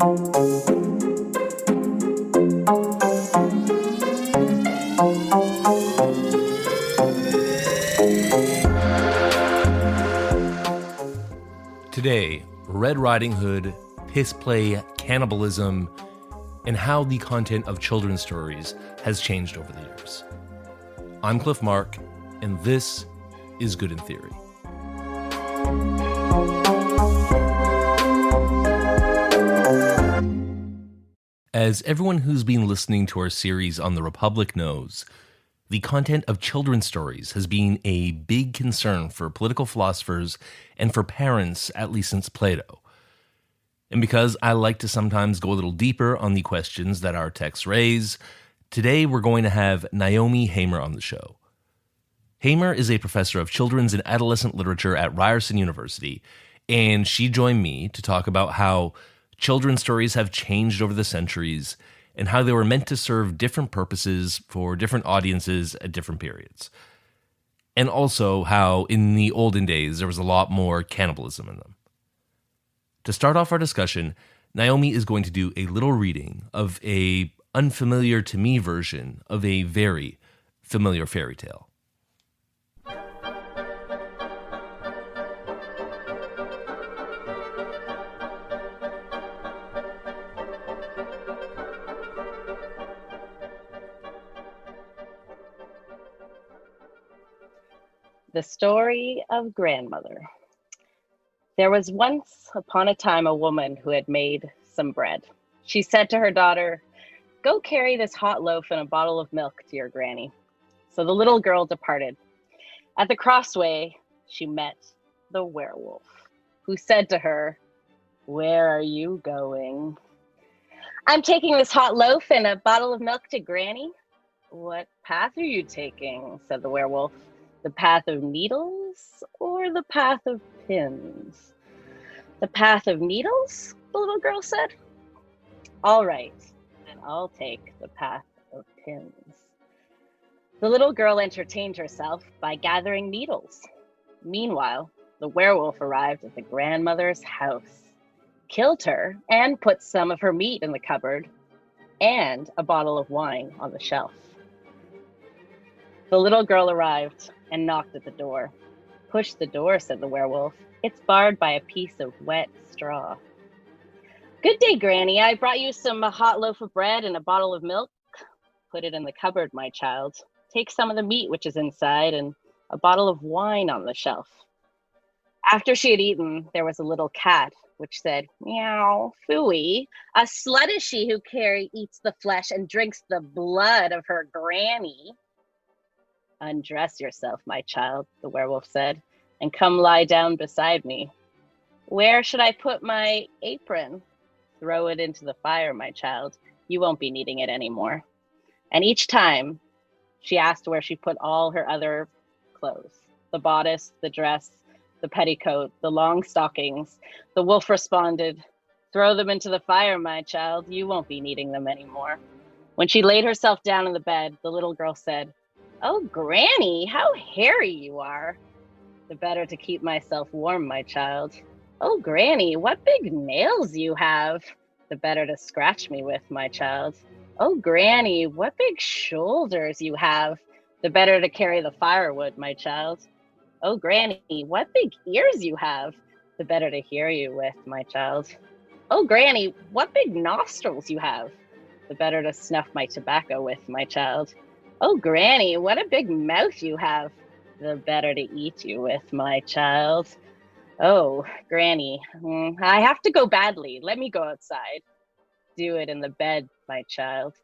Today, Red Riding Hood, piss play, cannibalism, and how the content of children's stories has changed over the years. I'm Cliff Mark, and this is Good in Theory. As everyone who's been listening to our series on the Republic knows, the content of children's stories has been a big concern for political philosophers and for parents, at least since Plato. And because I like to sometimes go a little deeper on the questions that our texts raise, today we're going to have Naomi Hamer on the show. Hamer is a professor of children's and adolescent literature at Ryerson University, and she joined me to talk about how children's stories have changed over the centuries and how they were meant to serve different purposes for different audiences at different periods. And also how in the olden days there was a lot more cannibalism in them. To start off our discussion, Naomi is going to do a little reading of a unfamiliar to me version of a very familiar fairy tale. The Story of Grandmother. There was once upon a time a woman who had made some bread. She said to her daughter, "Go carry this hot loaf and a bottle of milk to your granny." So the little girl departed. At the crossway, she met the werewolf, who said to her, "Where are you going?" "I'm taking this hot loaf and a bottle of milk to Granny." "What path are you taking?" said the werewolf. "The path of needles or the path of pins?" "The path of needles," the little girl said. "All right, then I'll take the path of pins." The little girl entertained herself by gathering needles. Meanwhile, the werewolf arrived at the grandmother's house, killed her, and put some of her meat in the cupboard and a bottle of wine on the shelf. The little girl arrived and knocked at the door. "Push the door," said the werewolf. "It's barred by a piece of wet straw." "Good day, Granny. I brought you some hot loaf of bread and a bottle of milk." "Put it in the cupboard, my child. Take some of the meat which is inside and a bottle of wine on the shelf." After she had eaten, there was a little cat which said, "Meow, phooey. A slut is she who eats the flesh and drinks the blood of her granny." "Undress yourself, my child," the werewolf said, "and come lie down beside me." "Where should I put my apron?" "Throw it into the fire, my child. You won't be needing it anymore." And each time she asked where she put all her other clothes, the bodice, the dress, the petticoat, the long stockings, the wolf responded, "Throw them into the fire, my child. You won't be needing them anymore." When she laid herself down in the bed, the little girl said, "Oh, Granny, how hairy you are." "The better to keep myself warm, my child." "Oh, Granny, what big nails you have." "The better to scratch me with, my child." "Oh, Granny, what big shoulders you have." "The better to carry the firewood, my child." "Oh, Granny, what big ears you have." "The better to hear you with, my child." "Oh, Granny, what big nostrils you have." "The better to snuff my tobacco with, my child." "Oh, Granny, what a big mouth you have." "The better to eat you with, my child." "Oh, Granny, I have to go badly. Let me go outside." "Do it in the bed, my child."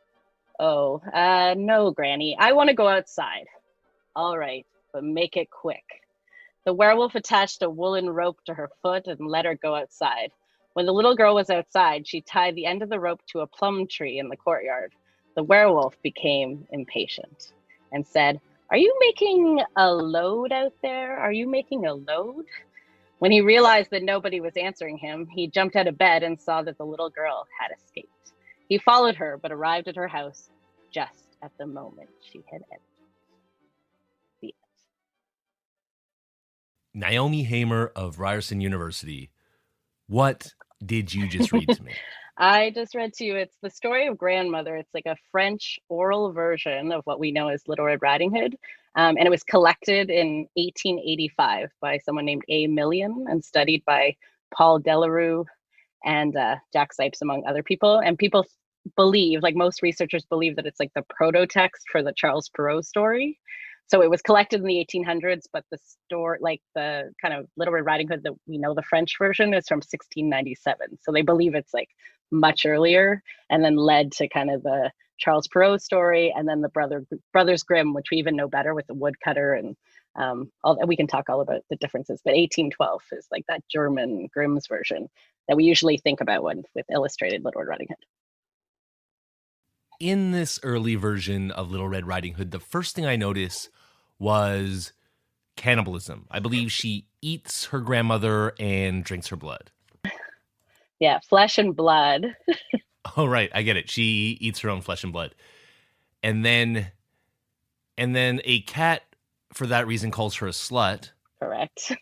"Oh, no, Granny, I want to go outside." "All right, but make it quick." The werewolf attached a woolen rope to her foot and let her go outside. When the little girl was outside, she tied the end of the rope to a plum tree in the courtyard. The werewolf became impatient and said, "Are you making a load out there? Are you making a load?" When he realized that nobody was answering him, he jumped out of bed and saw that the little girl had escaped. He followed her, but arrived at her house just at the moment she had entered. The end. Naomi Hamer of Ryerson University. What did you just read to me? I just read to you, it's the story of Grandmother. It's like a French oral version of what we know as Little Red Riding Hood. And it was collected in 1885 by someone named A. Million and studied by Paul Delarue and Jack Sipes, among other people. And people believe, like most researchers believe, that it's like the proto-text for the Charles Perrault story. So it was collected in the 1800s, but the store, like the kind of Little Red Riding Hood that we know, the French version, is from 1697. So they believe it's like much earlier, and then led to kind of the Charles Perrault story, and then the Brothers Grimm, which we even know better with the woodcutter and all. We can talk all about the differences, but 1812 is like that German Grimm's version that we usually think about when with illustrated Little Red Riding Hood. In this early version of Little Red Riding Hood, the first thing I noticed was cannibalism. I believe she eats her grandmother and drinks her blood. Yeah, flesh and blood. Oh, right. I get it. She eats her own flesh and blood. And then a cat, for that reason, calls her a slut. Correct.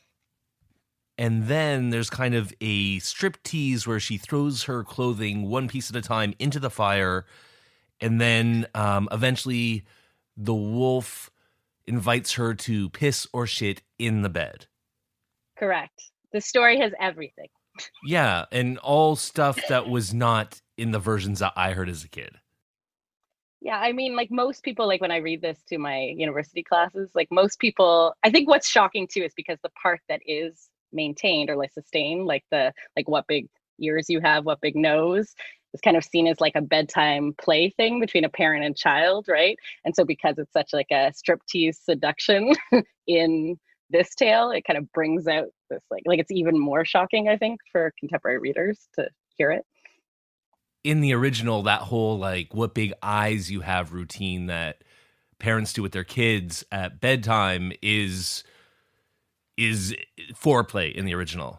And then there's kind of a striptease where she throws her clothing one piece at a time into the fire. And then eventually the wolf invites her to piss or shit in the bed. Correct. The story has everything. Yeah, and all stuff that was not in the versions that I heard as a kid. Yeah, I mean, like most people, like when I read this to my university classes, like most people, I think what's shocking too is because the part that is maintained or like sustained, like what big ears you have, what big nose, is kind of seen as like a bedtime play thing between a parent and child, right? And so because it's such like a striptease seduction in this tale, it kind of brings out this like it's even more shocking, I think, for contemporary readers to hear it. In the original, that whole like what big eyes you have routine that parents do with their kids at bedtime is foreplay in the original.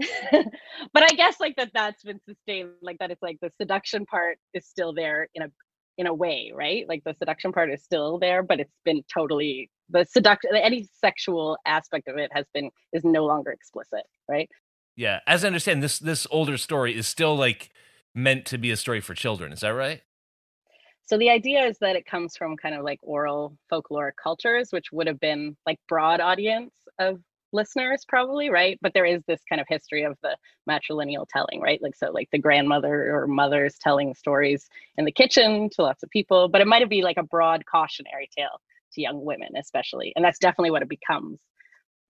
But I guess like that's been sustained, like that it's like the seduction part is still there in a way, right? Like the seduction part is still there, but it's been totally the seduction, any sexual aspect of it is no longer explicit, right? Yeah, as I understand, this older story is still like meant to be a story for children. Is that right? So the idea is that it comes from kind of like oral folkloric cultures, which would have been like broad audience of listeners probably, right? But there is this kind of history of the matrilineal telling, right? Like so like the grandmother or mothers telling stories in the kitchen to lots of people, but it might be like a broad cautionary tale to young women especially. And that's definitely what it becomes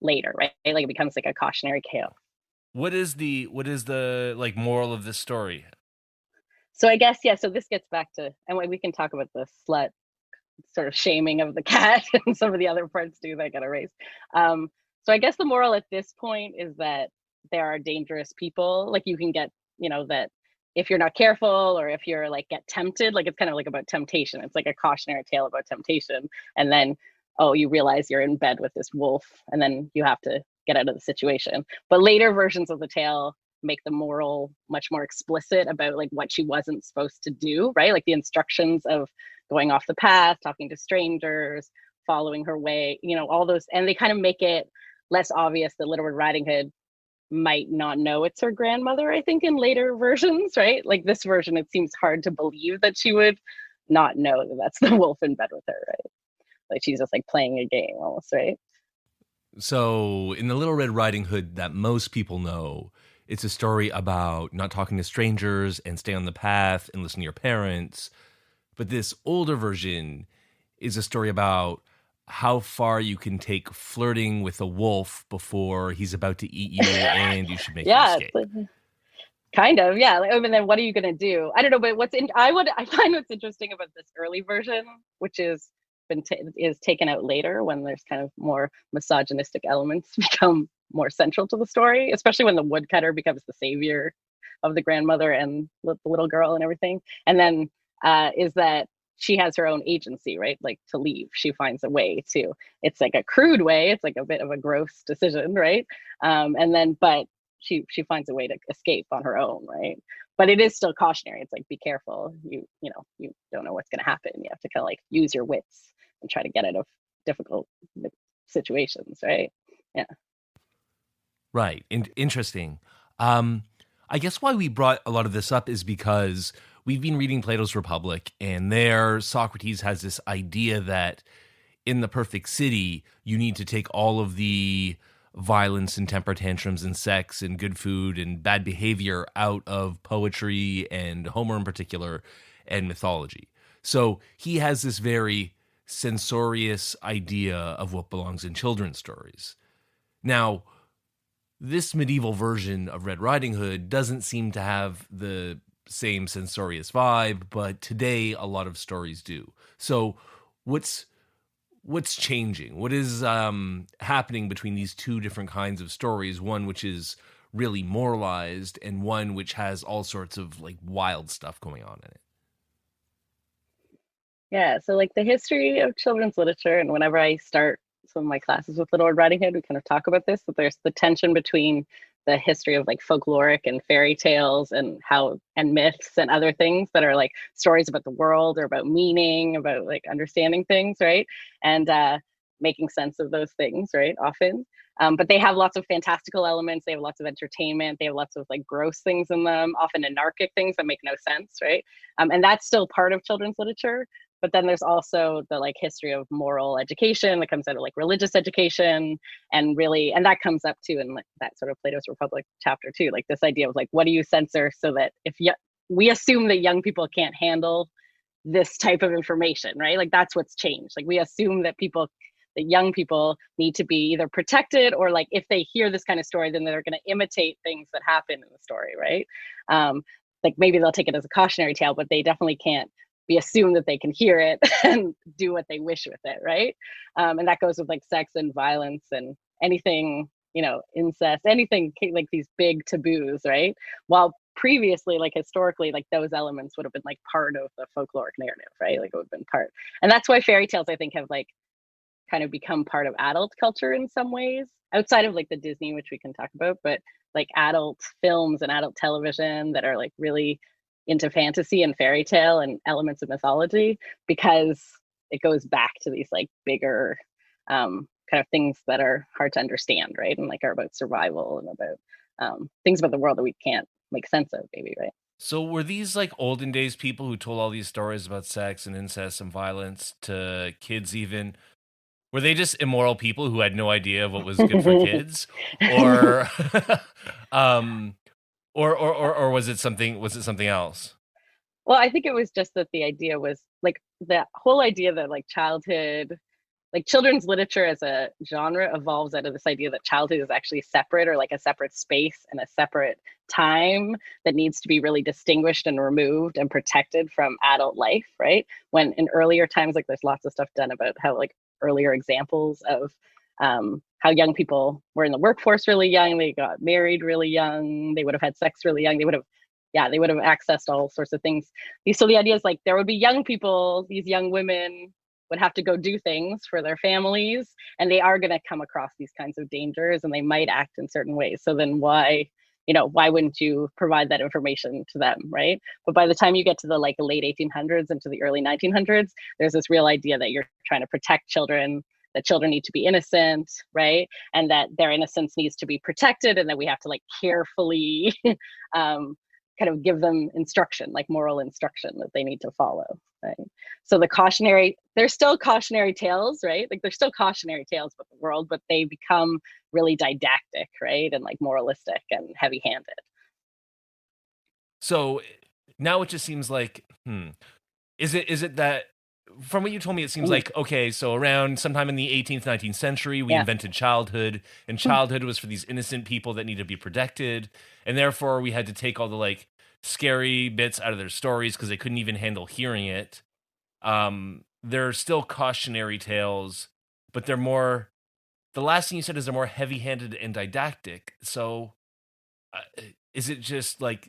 later, right? Like it becomes like a cautionary tale. What is the like moral of this story? So I guess, yeah, so this gets back to, and we can talk about the slut sort of shaming of the cat and some of the other parts too that got erased. So I guess the moral at this point is that there are dangerous people. Like you can get, that if you're not careful or if you're like get tempted, like it's kind of like about temptation. It's like a cautionary tale about temptation. And then, oh, you realize you're in bed with this wolf and then you have to get out of the situation. But later versions of the tale make the moral much more explicit about like what she wasn't supposed to do, right? Like the instructions of going off the path, talking to strangers, following her way, all those, and they kind of make it less obvious that Little Red Riding Hood might not know it's her grandmother, I think, in later versions, right? Like this version, it seems hard to believe that she would not know that that's the wolf in bed with her, right? Like she's just like playing a game almost, right? So in the Little Red Riding Hood that most people know, it's a story about not talking to strangers and stay on the path and listen to your parents. But this older version is a story about how far you can take flirting with a wolf before he's about to eat you and you should make your escape. Kind of, yeah. Like, and then what are you going to do? I don't know, but I find what's interesting about this early version, which is taken out later when there's kind of more misogynistic elements become more central to the story, especially when the woodcutter becomes the savior of the grandmother and the little girl and everything. And then is that she has her own agency, right? Like to leave, she finds a way to. It's like a crude way. It's like a bit of a gross decision, right? But she finds a way to escape on her own, right? But it is still cautionary. It's like, be careful. You don't know what's going to happen. You have to kind of like use your wits and try to get out of difficult situations, right? Yeah. Right. Interesting. I guess why we brought a lot of this up is because we've been reading Plato's Republic, and there Socrates has this idea that in the perfect city, you need to take all of the violence and temper tantrums and sex and good food and bad behavior out of poetry and Homer in particular and mythology. So he has this very censorious idea of what belongs in children's stories. Now, this medieval version of Red Riding Hood doesn't seem to have the same censorious vibe, but today a lot of stories do. So what's changing? What is happening between these two different kinds of stories? One which is really moralized and one which has all sorts of like wild stuff going on in it. Yeah, so like the history of children's literature, and whenever I start some of my classes with Little Red Riding Hood, we kind of talk about this, that there's the tension between the history of like folkloric and fairy tales and myths and other things that are like stories about the world or about meaning, about like understanding things, right? And making sense of those things, right? Often. But they have lots of fantastical elements. They have lots of entertainment. They have lots of like gross things in them, often anarchic things that make no sense, right? And that's still part of children's literature. But then there's also the like history of moral education that comes out of like religious education, and that comes up too in like that sort of Plato's Republic chapter too, like this idea of like, what do you censor so that we assume that young people can't handle this type of information, right? Like that's what's changed. Like we assume that young people need to be either protected, or like if they hear this kind of story, then they're going to imitate things that happen in the story, right? Like maybe they'll take it as a cautionary tale, but they definitely can't be assumed that they can hear it and do what they wish with it, right? And that goes with like sex and violence and anything, incest, anything like these big taboos, right? While previously, like historically, like those elements would have been like part of the folkloric narrative, right? Like it would have been part. And that's why fairy tales, I think, have like kind of become part of adult culture in some ways, outside of like the Disney, which we can talk about, but like adult films and adult television that are like really into fantasy and fairy tale and elements of mythology, because it goes back to these like bigger kind of things that are hard to understand, right? And like are about survival and about things about the world that we can't make sense of, maybe, right? So were these like olden days people who told all these stories about sex and incest and violence to kids even? Were they just immoral people who had no idea of what was good for kids? Or um or was it something else? Well, I think it was just that the idea was like the whole idea that like children's literature as a genre evolves out of this idea that childhood is actually separate, or like a separate space and a separate time that needs to be really distinguished and removed and protected from adult life, right? When in earlier times, like there's lots of stuff done about how like earlier examples of how young people were in the workforce really young, they got married really young, they would have had sex really young, they would have accessed all sorts of things. So the idea is like there would be young people, these young women would have to go do things for their families, and they are going to come across these kinds of dangers, and they might act in certain ways. So then why wouldn't you provide that information to them, right? But by the time you get to the like late 1800s into the early 1900s, there's this real idea that you're trying to protect children, that children need to be innocent, right? And that their innocence needs to be protected, and that we have to like carefully kind of give them instruction, like moral instruction that they need to follow, right? So there's still cautionary tales, right? Like there's still cautionary tales about the world, but they become really didactic, right? And like moralistic and heavy-handed. So now it just seems like, is it that, from what you told me, it seems like, okay, so around sometime in the 18th, 19th century, we invented childhood, and childhood was for these innocent people that need to be protected, and therefore we had to take all the like scary bits out of their stories because they couldn't even handle hearing it. They're still cautionary tales, but they're more, the last thing you said is they're more heavy-handed and didactic. So is it just like,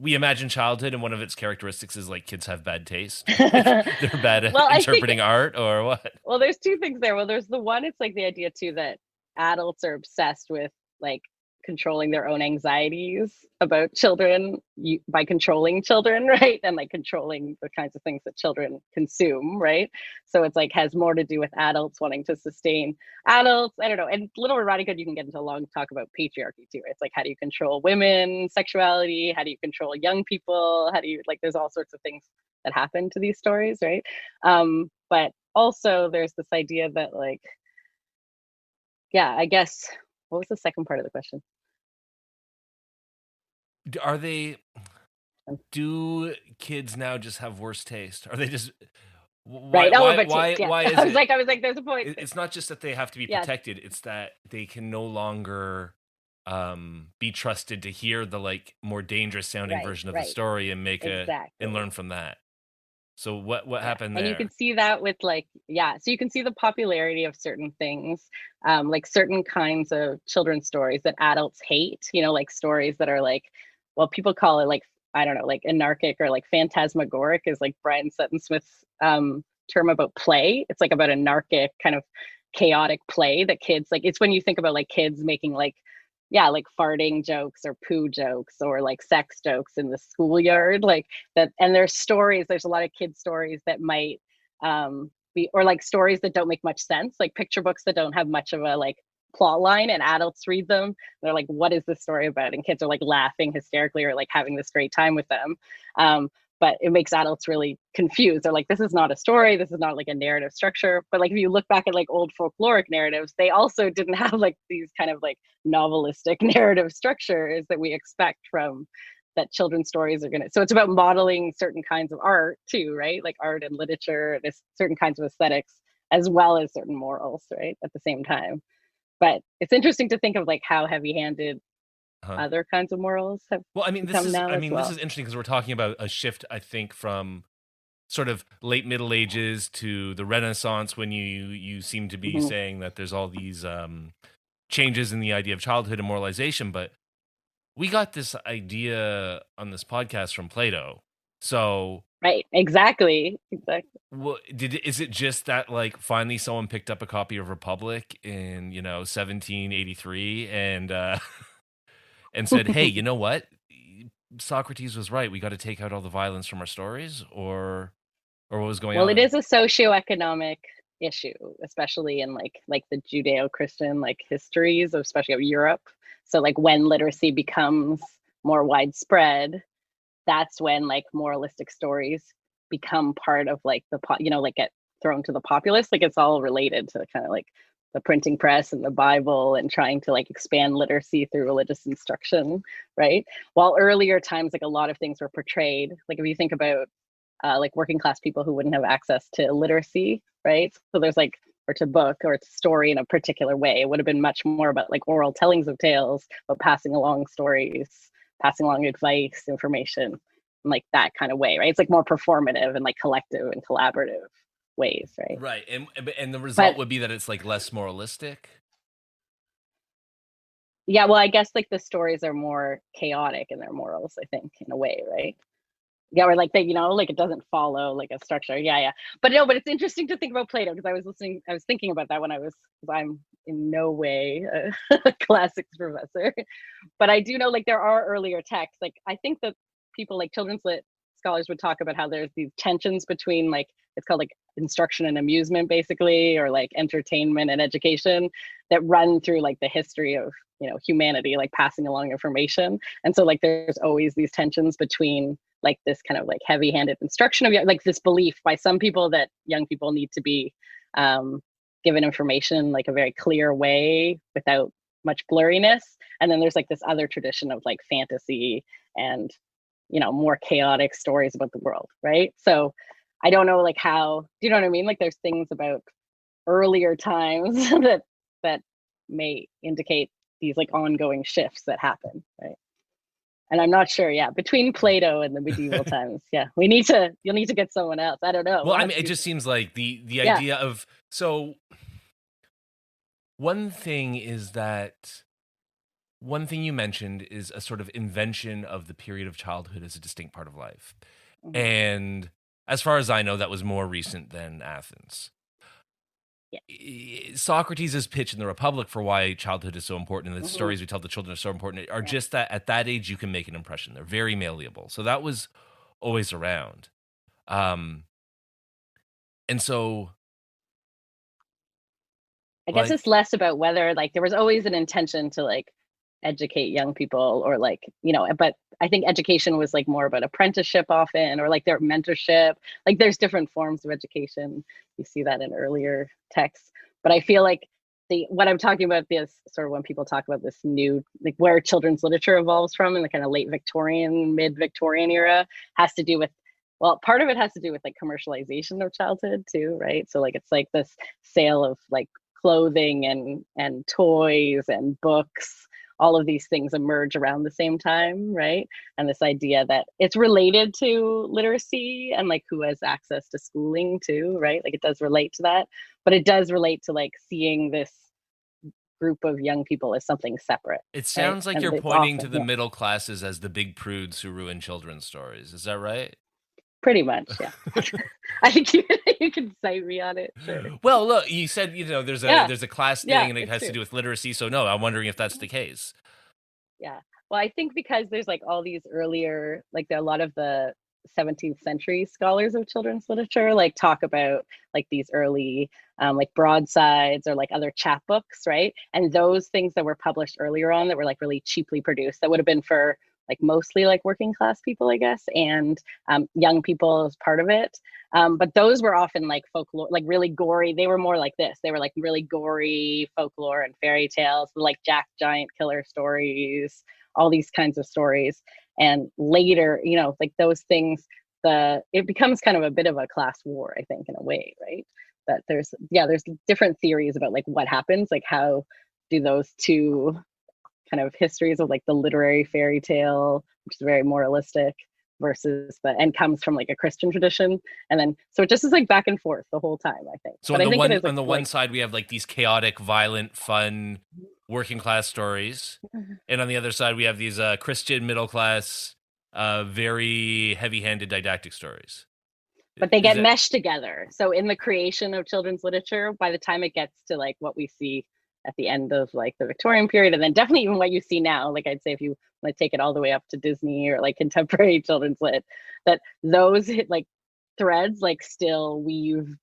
we imagine childhood and one of its characteristics is like kids have bad taste? They're bad at interpreting art, or what? Well, there's two things there. Well, there's the one, it's like the idea too that adults are obsessed with like controlling their own anxieties about children by controlling children, right? And like controlling the kinds of things that children consume, right? So it's like has more to do with adults wanting to sustain adults. I don't know. And Little Red Riding Hood, you can get into a long talk about patriarchy too. It's like, how do you control women, sexuality? How do you control young people? How do you, like, there's all sorts of things that happen to these stories, right? But also there's this idea that like, yeah, I guess, what was the second part of the question? Are they? Do kids now just have worse taste? Are they just? Right. Oh, Why? but Why? yeah. Why is I was it? like, there's a point. It's not just that they have to be Yeah. protected; it's that they can no longer be trusted to hear the like more dangerous sounding version of the story and make and learn from that. So what happened there? And you can see that with like, yeah, so you can see the popularity of certain things, like certain kinds of children's stories that adults hate, you know, like stories that are like, well, people call it like, I don't know, like anarchic or like phantasmagoric is like Brian Sutton Smith's term about play. It's like about anarchic kind of chaotic play that kids like. It's when you think about like kids making like, yeah, like farting jokes or poo jokes or like sex jokes in the schoolyard, like that. And there's stories, there's a lot of kids stories that might be, or like stories that don't make much sense, like picture books that don't have much of a like plot line, and adults read them. They're like, what is this story about? And kids are like laughing hysterically or like having this great time with them. But it makes adults really confused. They're like, this is not a story. This is not like a narrative structure. But like, if you look back at like old folkloric narratives, they also didn't have like these kind of like novelistic narrative structures that we expect from that children's stories are gonna. So it's about modeling certain kinds of art too, right? Like art and literature, this certain kinds of aesthetics, as well as certain morals, right? At the same time. But it's interesting to think of like how heavy-handed other kinds of morals have become now as well. This is interesting because we're talking about a shift, I think, from sort of late Middle Ages to the Renaissance, when you seem to be saying that there's all these changes in the idea of childhood and moralization. But we got this idea on this podcast from Plato. So right, exactly. Well, is it just that like finally someone picked up a copy of Republic in 1783 and and said, "Hey, you know what? Socrates was right. We got to take out all the violence from our stories," or what was going on? Well, it is a socioeconomic issue, especially in like the Judeo-Christian like histories, especially of Europe. So like when literacy becomes more widespread, that's when like moralistic stories become part of like the like get thrown to the populace. Like it's all related to kind of like the printing press and the Bible and trying to like expand literacy through religious instruction, right? While earlier times, like a lot of things were portrayed, like if you think about like working class people who wouldn't have access to literacy, right? So there's like, or to book or to story in a particular way. It would have been much more about like oral tellings of tales, but passing along stories, passing along advice, information, in like that kind of way, right? It's like more performative and like collective and collaborative ways, right? Right, and the result would be that it's like less moralistic. Yeah, well, I guess like the stories are more chaotic in their morals, I think, in a way, right? Yeah, or like they, like it doesn't follow like a structure. Yeah. But no, but it's interesting to think about Plato because I was thinking about that when because I'm in no way a classics professor. But I do know like there are earlier texts. Like I think that people like children's lit scholars would talk about how there's these tensions between like, it's called like instruction and amusement basically, or like entertainment and education, that run through like the history of humanity, like passing along information. And so like there's always these tensions between like this kind of like heavy-handed instruction of like this belief by some people that young people need to be given information like a very clear way without much blurriness. And then there's like this other tradition of like fantasy and more chaotic stories about the world, right? So I don't know like how, do you know what I mean? Like there's things about earlier times that may indicate these like ongoing shifts that happen, right? And I'm not sure, between Plato and the medieval times, you'll need to get someone else. I don't know. Well, I mean, it just seems like the idea of, so one thing you mentioned is a sort of invention of the period of childhood as a distinct part of life. Mm-hmm. And as far as I know, that was more recent than Athens. Yeah. Socrates' pitch in the Republic for why childhood is so important and the Hmm. stories we tell the children are so important are Yeah. just that at that age you can make an impression. They're very malleable. So that was always around. Um, and so I guess like it's less about whether like there was always an intention to like educate young people or like, but I think education was like more about apprenticeship often or like their mentorship. Like there's different forms of education. You see that in earlier texts. But I feel like the what I'm talking about this sort of when people talk about this new like where children's literature evolves from in the kind of late Victorian, mid-Victorian era has to do with part of it has to do with like commercialization of childhood too, right? So like it's like this sale of like clothing and toys and books, all of these things emerge around the same time, right? And this idea that it's related to literacy and like who has access to schooling too, right? Like it does relate to that, but it does relate to like seeing this group of young people as something separate, it right? sounds like And you're it's pointing often, to the middle classes as the big prudes who ruin children's stories. Is that right? pretty much, yeah. I think you can cite me on it, sure. Well, look, you said Yeah, there's a class yeah, thing and it it's has to true. do with literacy. So no, I'm wondering if that's the case. Yeah. Well, I think because there's like all these earlier, like there are a lot of the 17th century scholars of children's literature, like talk about like these early like broadsides or like other chapbooks, right? And those things that were published earlier on that were like really cheaply produced, that would have been for like mostly like working class people, I guess, and young people as part of it. But those were often like folklore, like really gory. They were more like this. They were like really gory folklore and fairy tales, like Jack Giant killer stories, all these kinds of stories. And later, like those things, it becomes kind of a bit of a class war, I think, in a way, right? That there's different theories about like what happens, like how do those two kind of histories of like the literary fairy tale, which is very moralistic, versus and comes from like a Christian tradition, and then so it just is like back and forth the whole time, I think. So But I think it is on the one like side we have like these chaotic, violent, fun working class stories, and on the other side we have these Christian middle class, very heavy-handed didactic stories. but they Is get that meshed together. So in the creation of children's literature, by the time it gets to like what we see at the end of like the Victorian period, and then definitely even what you see now, like I'd say if you want to take it all the way up to Disney or like contemporary children's lit, that those hit like threads like still weave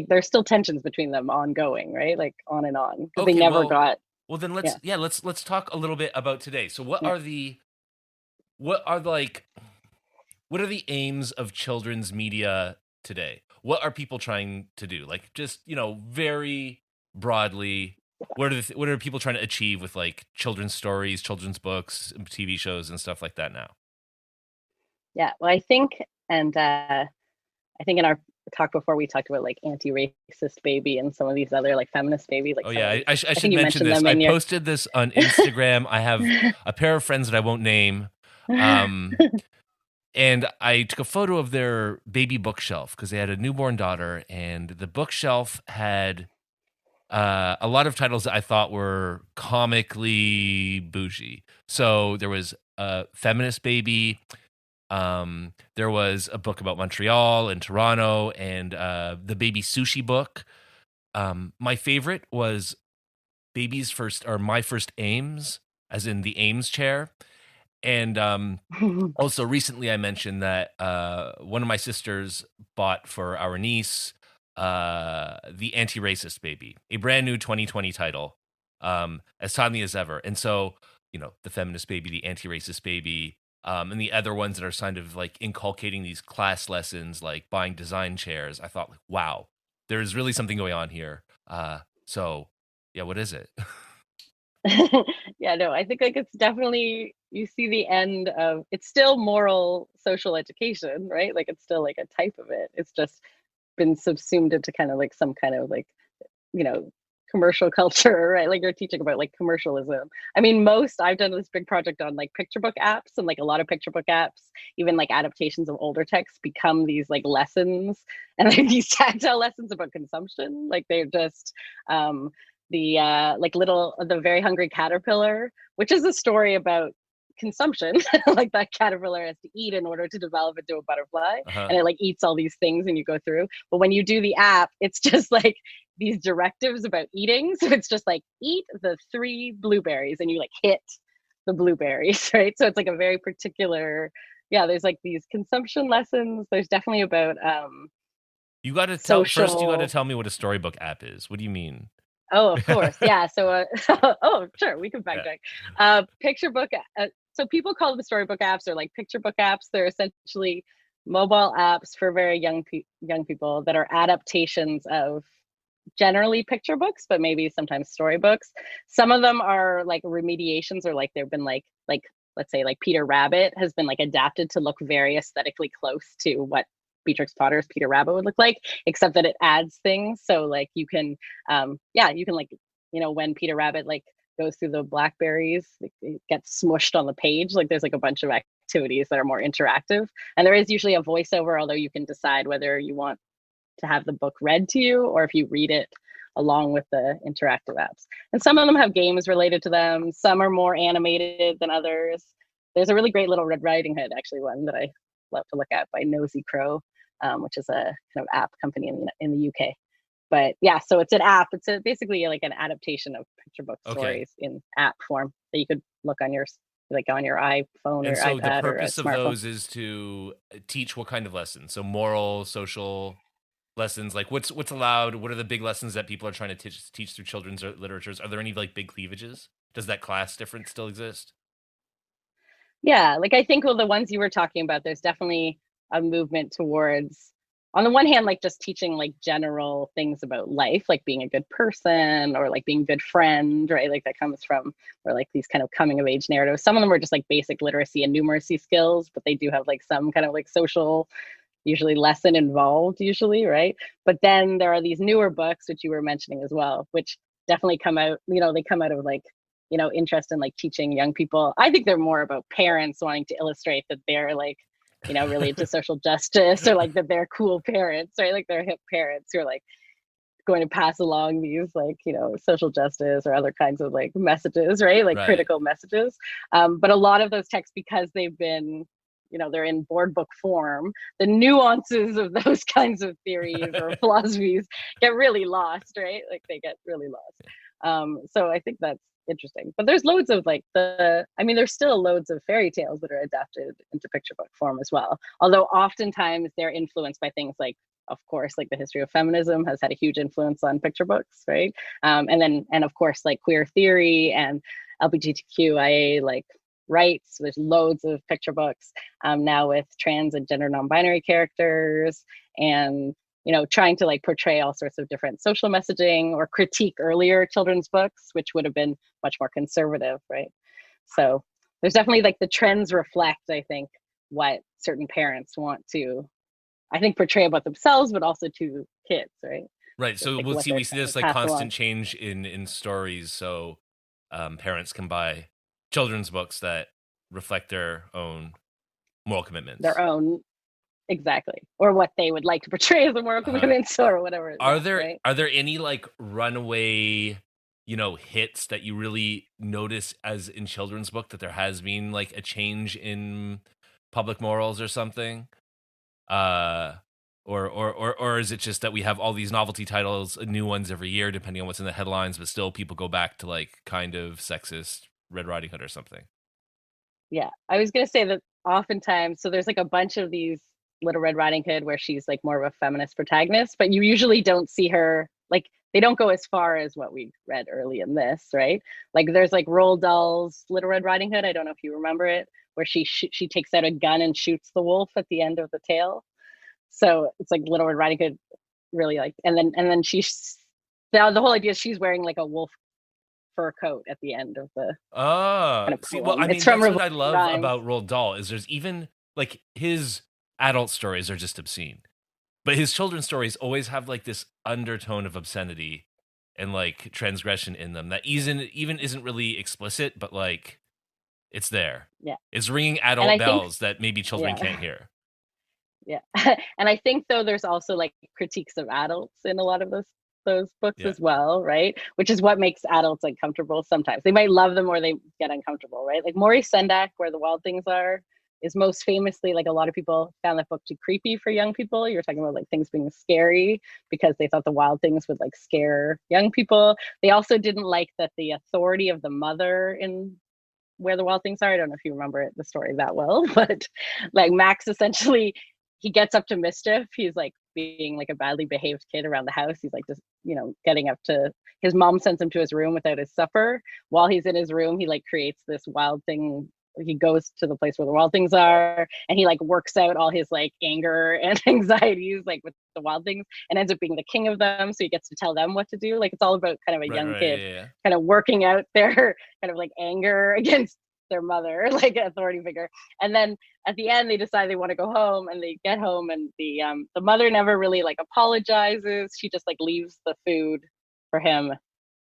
there's still tensions between them ongoing, right? Like on and on because they okay? never got Well then yeah. let's talk a little bit about today. So Yeah. what are like what are the aims of children's media today? What are people trying to do? Like just, very broadly, what are people trying to achieve with like children's stories, children's books, TV shows and stuff like that now? Yeah. Well, and I think in our talk before we talked about like anti-racist baby and some of these other like feminist baby, like Oh some of yeah, these. I I should think you mention mentioned this. them I in your. posted this on Instagram. I have a pair of friends that I won't name. Um, and I took a photo of their baby bookshelf because they had a newborn daughter, and the bookshelf had a lot of titles that I thought were comically bougie. So there was a feminist baby. There was a book about Montreal and Toronto, and the baby sushi book. My favorite was baby's first or my first Ames, as in the Ames chair. And also recently I mentioned that one of my sisters bought for our niece the Anti-Racist Baby, a brand new 2020 title, as timely as ever. And so, the feminist baby, the anti-racist baby, and the other ones that are kind of like inculcating these class lessons, like buying design chairs. I thought, like, wow, there's really something going on here. So yeah, what is it? Yeah, no, I think like it's definitely you see the end of it's still moral social education, right? Like it's still like a type of it. It's just been subsumed into kind of like some kind of like, you know, commercial culture, right? Like you're teaching about like commercialism. I mean, I've done this big project on like picture book apps, and like a lot of picture book apps, even like adaptations of older texts become these like lessons and like these tactile lessons about consumption. Like they're just the like the very hungry caterpillar, which is a story about consumption. Like that caterpillar has to eat in order to develop into a butterfly, Uh-huh. and it like eats all these things and you go through. But when you do the app, it's just like these directives about eating. So it's just like eat the 3 blueberries and you like hit the blueberries, right? So it's like a very particular, yeah, there's like these consumption lessons. There's definitely about You got to social. tell me what a storybook app is. What do you mean? Oh, of course. Yeah. So, oh, sure. We can Yeah. backtrack. Picture book. So people call them storybook apps or like picture book apps. They're essentially mobile apps for very young people that are adaptations of generally picture books, but maybe sometimes storybooks. Some of them are like remediations, or like they've been like let's say like Peter Rabbit has been like adapted to look very aesthetically close to what Beatrix Potter's Peter Rabbit would look like, except that it adds things. So like you can yeah, you can like, when Peter Rabbit like goes through the blackberries, it gets smushed on the page. Like there's like a bunch of activities that are more interactive. And there is usually a voiceover, although you can decide whether you want to have the book read to you or if you read it along with the interactive apps. And some of them have games related to them. Some are more animated than others. There's a really great Little Red Riding Hood, actually, one that I love to look at by Nosy Crow, which is a kind of app company in the UK. But yeah, so it's an app. It's basically like an adaptation of picture book Okay. stories in app form that you could look on your iPhone or And so the iPad or a purpose of smartphone. those is to teach what kind of lessons? So moral, social lessons, like what's allowed? What are the big lessons that people are trying to teach through children's literatures? Are there any like big cleavages? Does that class difference still exist? Yeah, like I think, well, the ones you were talking about, there's definitely a movement towards, on the one hand, like just teaching like general things about life, like being a good person or like being a good friend, right? Like that comes from, or like these kind of coming of age narratives. Some of them are just like basic literacy and numeracy skills, but they do have like some kind of like social, usually lesson involved, usually, right? But then there are these newer books, which you were mentioning as well, which definitely come out, they come out of like, interest in like teaching young people. I think they're more about parents wanting to illustrate that they're like, really into social justice, or like that they're cool parents, right? Like they're hip parents who are like going to pass along these like, social justice or other kinds of like messages, right? Like Right. critical messages. But a lot of those texts, because they've been, they're in board book form, the nuances of those kinds of theories or philosophies get really lost, right? Like they get really lost. So I think that's interesting. But there's loads of like there's still loads of fairy tales that are adapted into picture book form as well. Although oftentimes they're influenced by things like, of course, like the history of feminism has had a huge influence on picture books, right? And of course, like queer theory and LGBTQIA like rights. There's loads of picture books now with trans and gender non-binary characters, and trying to like portray all sorts of different social messaging or critique earlier children's books, which would have been much more conservative, right? So there's definitely like the trends reflect, I think, what certain parents want to, I think, portray about themselves, but also to kids, right? Right. So it's So like what we they're see trying to this like pass along. constant change in stories. So parents can buy children's books that reflect their own moral Their commitments. own, exactly, or what they would like to portray as a moral Uh-huh. commitments or whatever. Yeah, right. Are there any like runaway, hits that you really notice as in children's book that there has been like a change in public morals or something? Uh or is it just that we have all these novelty titles, new ones every year, depending on what's in the headlines, but still people go back to like kind of sexist Red Riding Hood or something? Yeah, I was gonna say that oftentimes, so there's like a bunch of these Little Red Riding Hood where she's like more of a feminist protagonist, but you usually don't see her like, they don't go as far as what we read early in this, right? Like there's like Roald Dahl's Little Red Riding Hood. I don't know if you remember it, where she takes out a gun and shoots the wolf at the end of the tale. So it's like Little Red Riding Hood really like, and then she's, the whole idea is she's wearing like a wolf fur coat at the end of the kind of See, well, poem. I It's mean, from that's what Revolt I love Rhymes. about Roald Dahl is there's even like his adult stories are just obscene, but his children's stories always have like this undertone of obscenity and like transgression in them that even isn't really explicit, but like it's there. Yeah. It's ringing And adult I think, bells that maybe children yeah, can't hear. yeah. And I think though there's also like critiques of adults in a lot of those those books Yeah. as well, right? Which is what makes adults uncomfortable sometimes. They might love them or they get uncomfortable, right? Like Maurice Sendak, Where the Wild Things Are, is most famously, like, a lot of people found that book too creepy for young people. You're talking about like things being scary because they thought the wild things would like scare young people. They also didn't like that the authority of the mother in Where the Wild Things Are. I don't know if you remember the story that well, but like Max essentially, he gets up to mischief. He's like being like a badly behaved kid around the house. He's like just, getting up to his mom sends him to his room without his supper. While he's in his room, he like creates this wild thing. He goes to the place where the wild things are and he like works out all his like anger and anxieties like with the wild things and ends up being the king of them. So he gets to tell them what to do. Like it's all about kind of a Right, young right, kid yeah, yeah. kind of working out their kind of like anger against their mother, like authority figure. And then at the end, they decide they want to go home, and they get home, and the mother never really like apologizes. She just like leaves the food for him,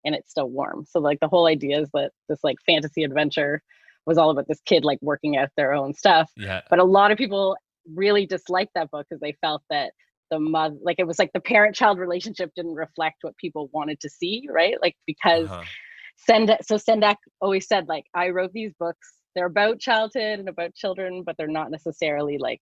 and it's still warm. So like the whole idea is that this like fantasy adventure was all about this kid like working out their own stuff. Yeah. But a lot of people really disliked that book because they felt that the mother, like it was like the parent-child relationship didn't reflect what people wanted to see, right? Like because Uh-huh. Sendak always said, like, I wrote these books. They're about childhood and about children, but they're not necessarily like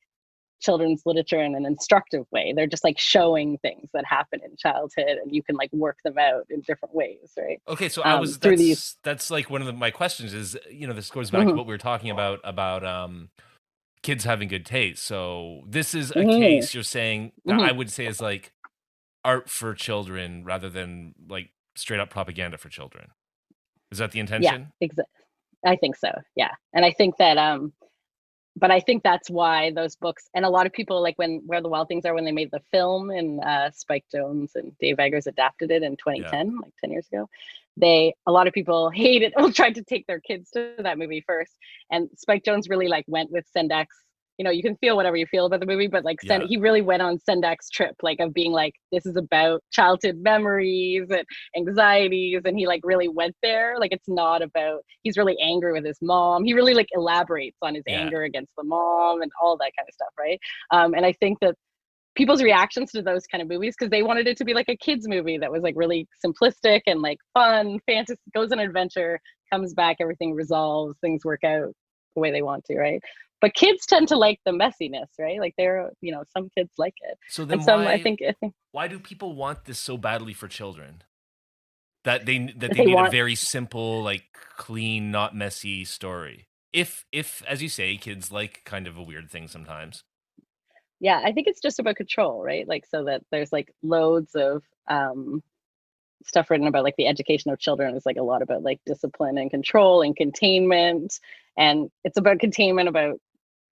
children's literature in an instructive way. They're just like showing things that happen in childhood, and you can like work them out in different ways, right? Okay, so Through these. that's like one of my questions is, this goes back to Mhm, what we were talking about kids having good taste. So this is a mhm, case you're saying that mhm. I would say is like art for children rather than like straight up propaganda for children. Is that the Yeah, intention? exactly. I think so. Yeah, and I think that but I think that's why those books, and a lot of people like when Where the Wild Things Are, when they made the film, and Spike Jonze and Dave Eggers adapted it in Yeah. 2010, like 10 years ago. A lot of people hated or tried to take their kids to that movie first. And Spike Jonze really like went with Sendak's, you can feel whatever you feel about the movie, but like Yeah. he really went on Sendak's trip, like of being like, this is about childhood memories and anxieties. And he like really went there. Like it's not about, he's really angry with his mom. He really like elaborates on his Yeah. anger against the mom and all that kind of stuff, right? And I think that people's reactions to those kind of movies, because they wanted it to be like a kids movie that was like really simplistic and like fun, fantasy, goes on an adventure, comes back, everything resolves, things work out the way they want to, right? But kids tend to like the messiness, right? Like some kids like it. So And then some, I think why do people want this so badly for children? That they they need a want, very simple, like clean, not messy story. If as you say, kids like kind of a weird thing sometimes. yeah, I think it's just about control, right? Like so that there's like loads of stuff written about like the education of children is like a lot about like discipline and control and containment. And it's about containment, about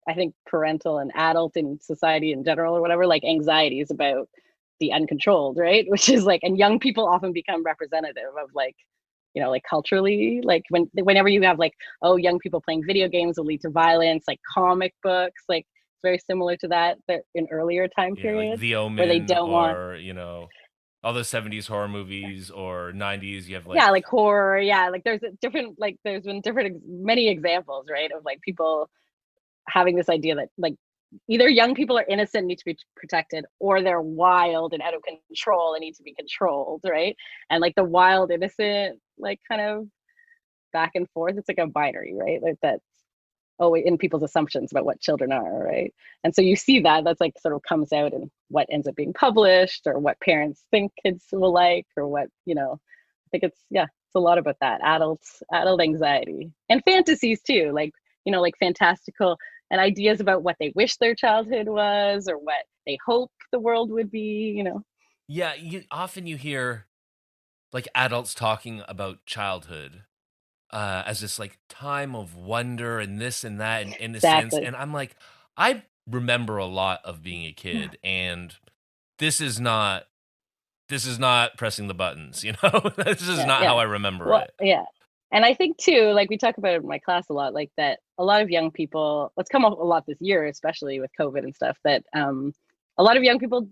I think parental and adult in society in general or whatever, like anxiety is about the uncontrolled, right? Which is like, and young people often become representative of like, like culturally, like whenever you have like, oh, young people playing video games will lead to violence, like comic books, like it's very similar to that in earlier time Yeah, like periods The where they Omen don't want, or, all those 70s horror movies or 90s, you have like yeah, like horror, yeah, like there's a different, like there's been many examples, right, of like people having this idea that like either young people are innocent, need to be protected, or they're wild and out of control and need to be controlled, right? And like the wild innocent, like kind of back and forth, it's like a binary, right? Like that's always in people's assumptions about what children are, right? And so you see that's like sort of comes out in what ends up being published or what parents think kids will like, or what, I think it's, yeah, it's a lot about that adult anxiety and fantasies too, like fantastical and ideas about what they wish their childhood was or what they hope the world would be. yeah, you hear like adults talking about childhood as this like time of wonder and this and that and innocence. Exactly. And I'm like, I remember a lot of being a kid, and this is not pressing the buttons, This is Yeah, not how yeah. I remember Well, it. yeah. And I think too, like we talk about it in my class a lot, like that a lot of young people, what's come up a lot this year, especially with COVID and stuff, that a lot of young people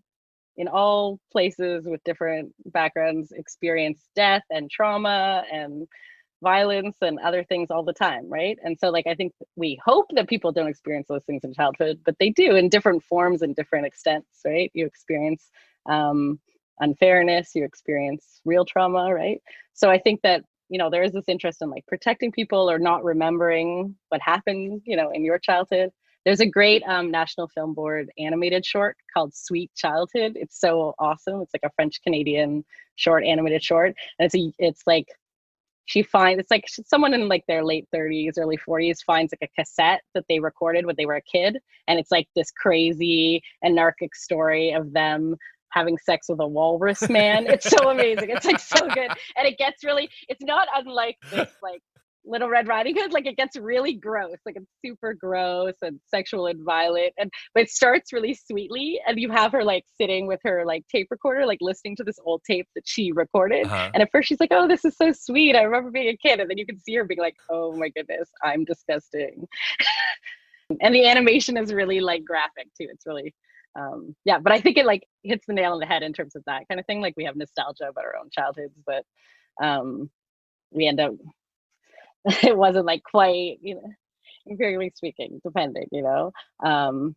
in all places with different backgrounds experience death and trauma and violence and other things all the time, right? And so like I think we hope that people don't experience those things in childhood, but they do in different forms and different extents, right? You experience um unfairness, you experience real trauma, right? So I think that, there is this interest in like protecting people or not remembering what happened, in your childhood. There's a great National Film Board animated short called Sweet Childhood. It's so awesome. It's like a French Canadian short, animated short. And it's like it's like someone in like their late 30s, early 40s finds like a cassette that they recorded when they were a kid. And it's like this crazy anarchic story of them having sex with a walrus man. It's so amazing. It's like so good. And it's not unlike this like Little Red Riding Hood. Like it gets really gross. Like it's super gross and sexual and violent. But it starts really sweetly. And you have her like sitting with her like tape recorder, like listening to this old tape that she recorded. Uh-huh. And at first she's like, oh, this is so sweet. I remember being a kid. And then you can see her being like, oh my goodness, I'm disgusting. And the animation is really like graphic too. It's really but I think it like hits the nail on the head in terms of that kind of thing. Like we have nostalgia about our own childhoods, but we end up it wasn't like quite, empirically speaking, depending, and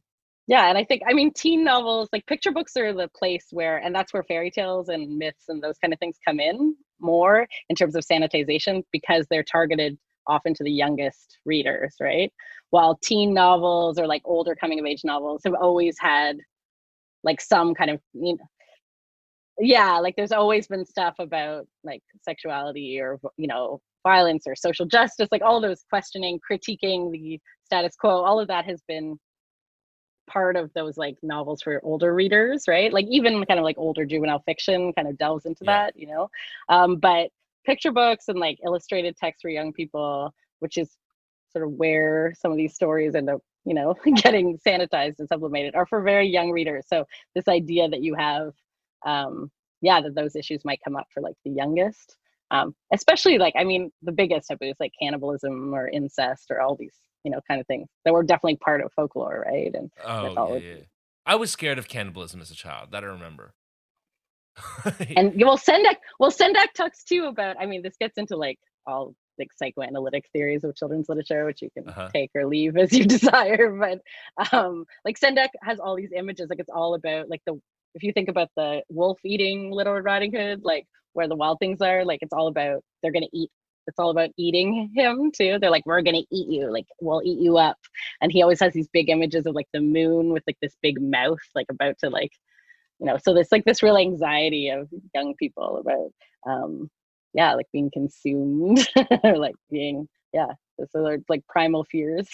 I think, teen novels, like picture books are the place where, and that's where fairy tales and myths and those kind of things come in more in terms of sanitization, because they're targeted often to the youngest readers, right? While teen novels or like older coming of age novels have always had like some kind of, like there's always been stuff about like sexuality or, violence or social justice, like all those questioning, critiquing the status quo, all of that has been part of those like novels for older readers, right? Like even kind of like older juvenile fiction kind of delves into that, but picture books and like illustrated text for young people, which is sort of where some of these stories end up, getting sanitized and sublimated, are for very young readers. So this idea that you have, that those issues might come up for like the youngest, especially like, the biggest taboo is like cannibalism or incest or all these, kind of things that were definitely part of folklore, right? And I was scared of cannibalism as a child. That I remember. And Sendak talks too about, this gets into like all like psychoanalytic theories of children's literature, which you can take or leave as you desire. But like Sendak has all these images, like it's all about like if you think about the wolf eating Little Red Riding Hood, like where the wild things are, like it's all about it's all about eating him too. They're like, we're gonna eat you, like we'll eat you up. And he always has these big images of like the moon with like this big mouth, like about to like, so there's like this real anxiety of young people about like being consumed or like being so they're like primal fears.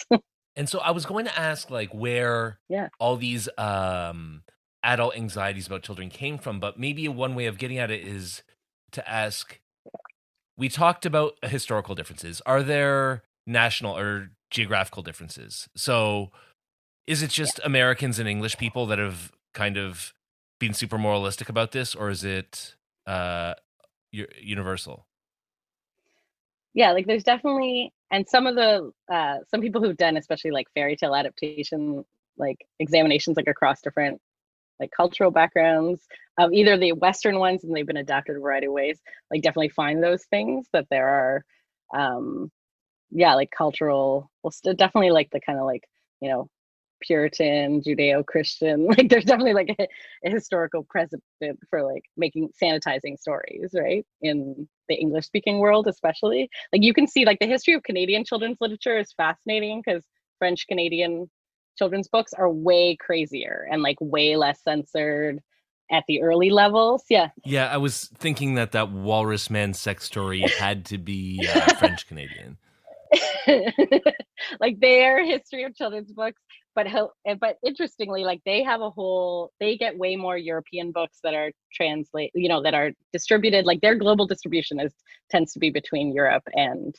And so I was going to ask like where all these adult anxieties about children came from, but maybe one way of getting at it is to ask, we talked about historical differences. Are there national or geographical differences? So is it just Americans and English people that have kind of been super moralistic about this, or is it universal? Yeah, like there's definitely, and some of the some people who've done especially like fairy tale adaptation like examinations like across different like cultural backgrounds, either the Western ones and they've been adapted a variety of ways, like definitely find those things that there are like cultural, definitely like the kind of like, Puritan, Judeo-Christian, like there's definitely like a historical precedent for like sanitizing stories, right? In the English speaking world, especially. Like you can see like the history of Canadian children's literature is fascinating because French Canadian children's books are way crazier and like way less censored at the early levels. Yeah, I was thinking that walrus man sex story had to be French Canadian. Like their history of children's books, but interestingly, like they get way more European books that are that are distributed. Like their global distribution tends to be between Europe and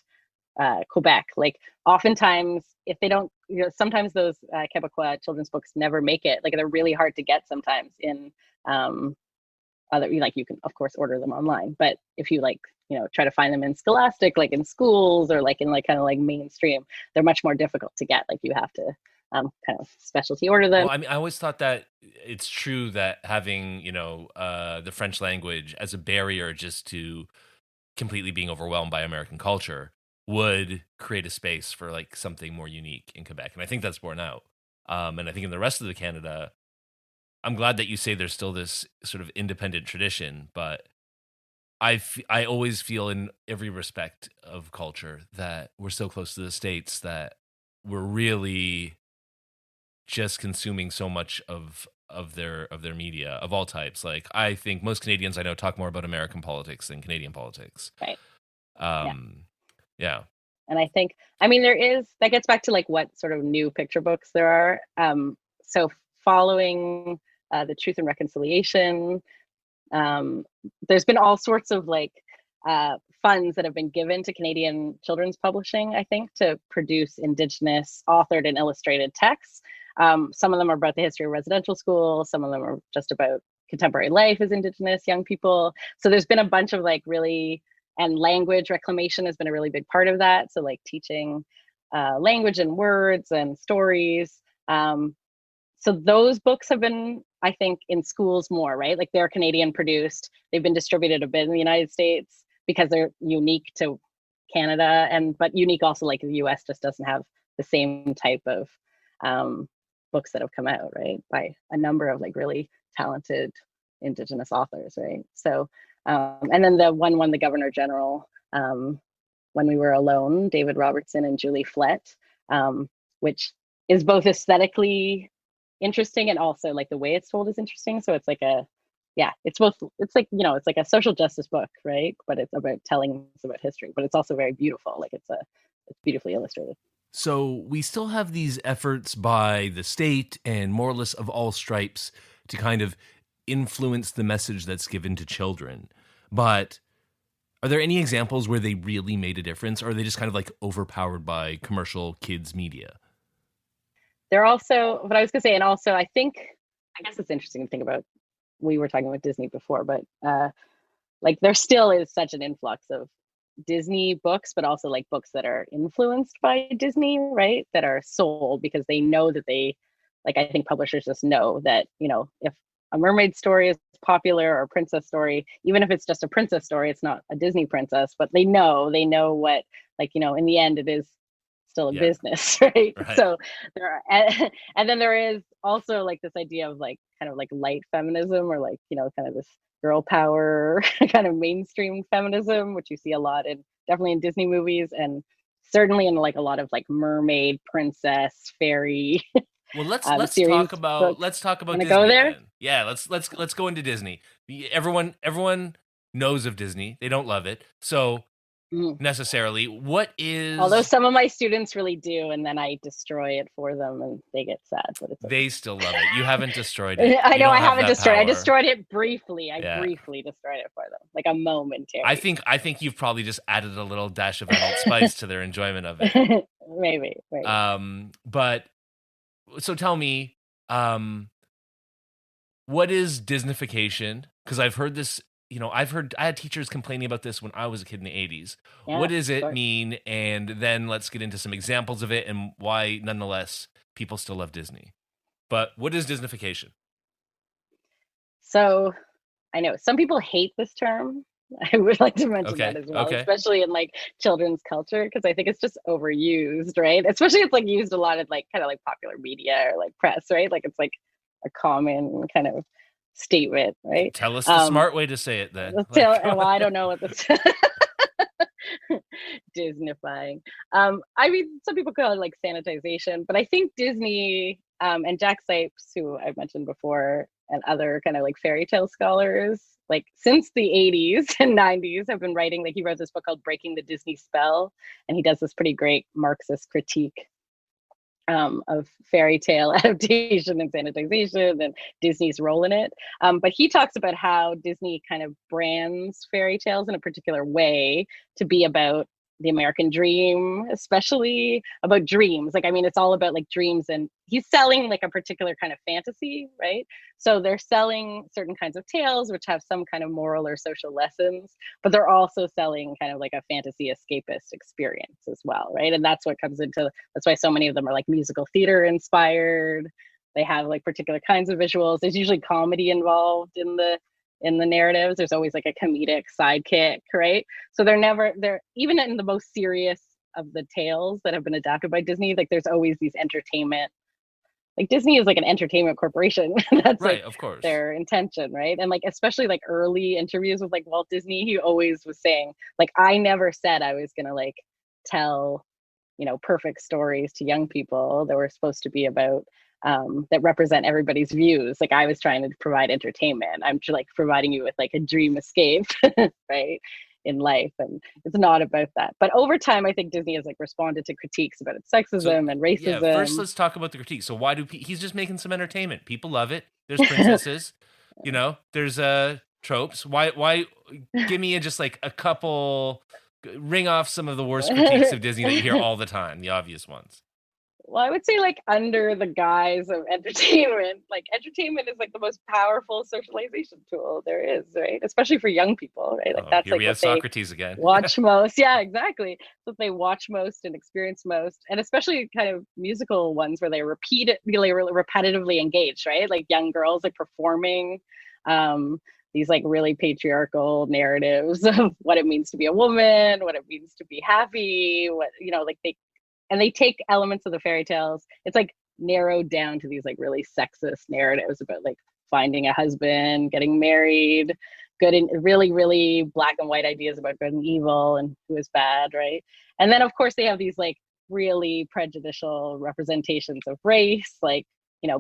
Quebec. Like oftentimes, if they don't, sometimes those Quebecois children's books never make it. Like they're really hard to get sometimes in you can of course order them online, but if you like try to find them in Scholastic, like in schools or like in like kind of like mainstream, they're much more difficult to get. Like you have to kind of specialty order them. Well, I always thought that it's true that having the French language as a barrier just to completely being overwhelmed by American culture would create a space for like something more unique in Quebec, and I think that's borne out. And I think in the rest of the Canada, I'm glad that you say there's still this sort of independent tradition, but I always feel in every respect of culture that we're so close to the States that we're really just consuming so much of their media of all types. Like I think most Canadians I know talk more about American politics than Canadian politics. Right. Yeah. Um, yeah. And I think, I mean, there is, that gets back to like what sort of new picture books there are. So following the Truth and Reconciliation, um, there's been all sorts of like funds that have been given to Canadian children's publishing, I think, to produce Indigenous authored and illustrated texts. Some of them are about the history of residential school. Some of them are just about contemporary life as Indigenous young people. So there's been a bunch of like really, and language reclamation has been a really big part of that. So like teaching language and words and stories. So those books have been, I think, in schools more, right? Like they're Canadian produced. They've been distributed a bit in the United States because they're unique to Canada, and but unique also like the US just doesn't have the same type of books that have come out, right? By a number of like really talented Indigenous authors, right? So, and then the one won the Governor General, When We Were Alone, David Robertson and Julie Flett, which is both aesthetically interesting and also like the way it's told is interesting. So it's like a, yeah, it's both, it's like, you know, it's like a social justice book, right? But it's about telling us about history, but it's also very beautiful. Like it's beautifully illustrated. So we still have these efforts by the state and moralists of all stripes to kind of influence the message that's given to children. But are there any examples where they really made a difference, or are they just kind of like overpowered by commercial kids media? They're also, what I was gonna say, and also I think, I guess it's interesting to think about, we were talking about Disney before, but like there still is such an influx of Disney books, but also like books that are influenced by Disney, right? That are sold because they know that they, like, I think publishers just know that, you know, if a mermaid story is popular or a princess story, even if it's just a princess story, it's not a Disney princess, but they know what, like, you know, in the end, it is still a Yeah, business, right? right. So there are, and then there is also like this idea of like kind of like light feminism, or like, you know, kind of this girl power kind of mainstream feminism, which you see a lot in, definitely in Disney movies, and certainly in like a lot of like mermaid, princess, fairy Well, series books. let's talk about Want to go Disney there? then. Yeah, let's go into Disney. Everyone knows of Disney. They don't love it. So Mm. necessarily, what Although is some of my students really do, and then I destroy it for them, and they get sad, but it's they still love it. You haven't destroyed it. okay. I You know don't I have haven't that destroyed. I power. destroyed it briefly. I Yeah. briefly destroyed it for them, like a momentary. I think you've probably just added a little dash of adult spice to their enjoyment of it. Maybe. But so tell me, what is Disneyfication? Because I've heard this, you know, I had teachers complaining about this when I was a kid in the 80s. Yeah, What of does it course. mean? And then let's get into some examples of it and why, nonetheless, people still love Disney. But what is Disneyfication? So I know some people hate this term. I would like to mention that Okay, as well, okay. especially in like children's culture, because I think it's just overused, right? Especially it's like used a lot in like kind of like popular media or like press, right? Like it's like a common kind of statement, right? Tell us the Um, smart way to say it then. let's Like, tell, well, I don't know what this Disneyfying. I mean, some people call it like sanitization, but I think Disney and Jack Sipes, who I've mentioned before, and other kind of like fairy tale scholars, like since the 80s and 90s, have been writing. Like he wrote this book called Breaking the Disney Spell, and he does this pretty great Marxist critique of fairy tale adaptation and sanitization and Disney's role in it. But he talks about how Disney kind of brands fairy tales in a particular way to be about the American dream, especially about dreams. Like, I mean, it's all about like dreams, and he's selling like a particular kind of fantasy, right? So they're selling certain kinds of tales which have some kind of moral or social lessons, but they're also selling kind of like a fantasy escapist experience as well, right? And that's what comes into, that's why so many of them are like musical theater inspired. They have like particular kinds of visuals. There's usually comedy involved in the narratives. There's always like a comedic sidekick, right? So they're even in the most serious of the tales that have been adapted by Disney, like there's always these entertainment like Disney is like an entertainment corporation. That's Right, like of course. their intention, right? And like especially like early interviews with like Walt Disney, he always was saying like I never said I was gonna like tell, perfect stories to young people that were supposed to be about that represent everybody's views. Like I was trying to provide entertainment. I'm like providing you with like a dream escape, right? In life, and it's not about that. But over time I think Disney has like responded to critiques about its So sexism and yeah, first racism. let's talk about the critique. So why do he's just making some entertainment? People love it. There's princesses, there's tropes. Why give me just like a couple, ring off some of the worst critiques of Disney that you hear all the time, the obvious ones. Well, I would say like under the guise of entertainment, like entertainment is like the most powerful socialization tool there is, right? Especially for young people, right? Like Oh, that's here like we what have they Socrates again. watch most. Yeah, exactly. It's what they watch most and experience most. And especially kind of musical ones where they repeat it, really repetitively engaged, right? Like young girls like performing um these like really patriarchal narratives of what it means to be a woman, what it means to be happy, what like they take elements of the fairy tales. It's like narrowed down to these like really sexist narratives about like finding a husband, getting married, good and really, really black and white ideas about good and evil and who is bad, right? And then of course they have these like really prejudicial representations of race, like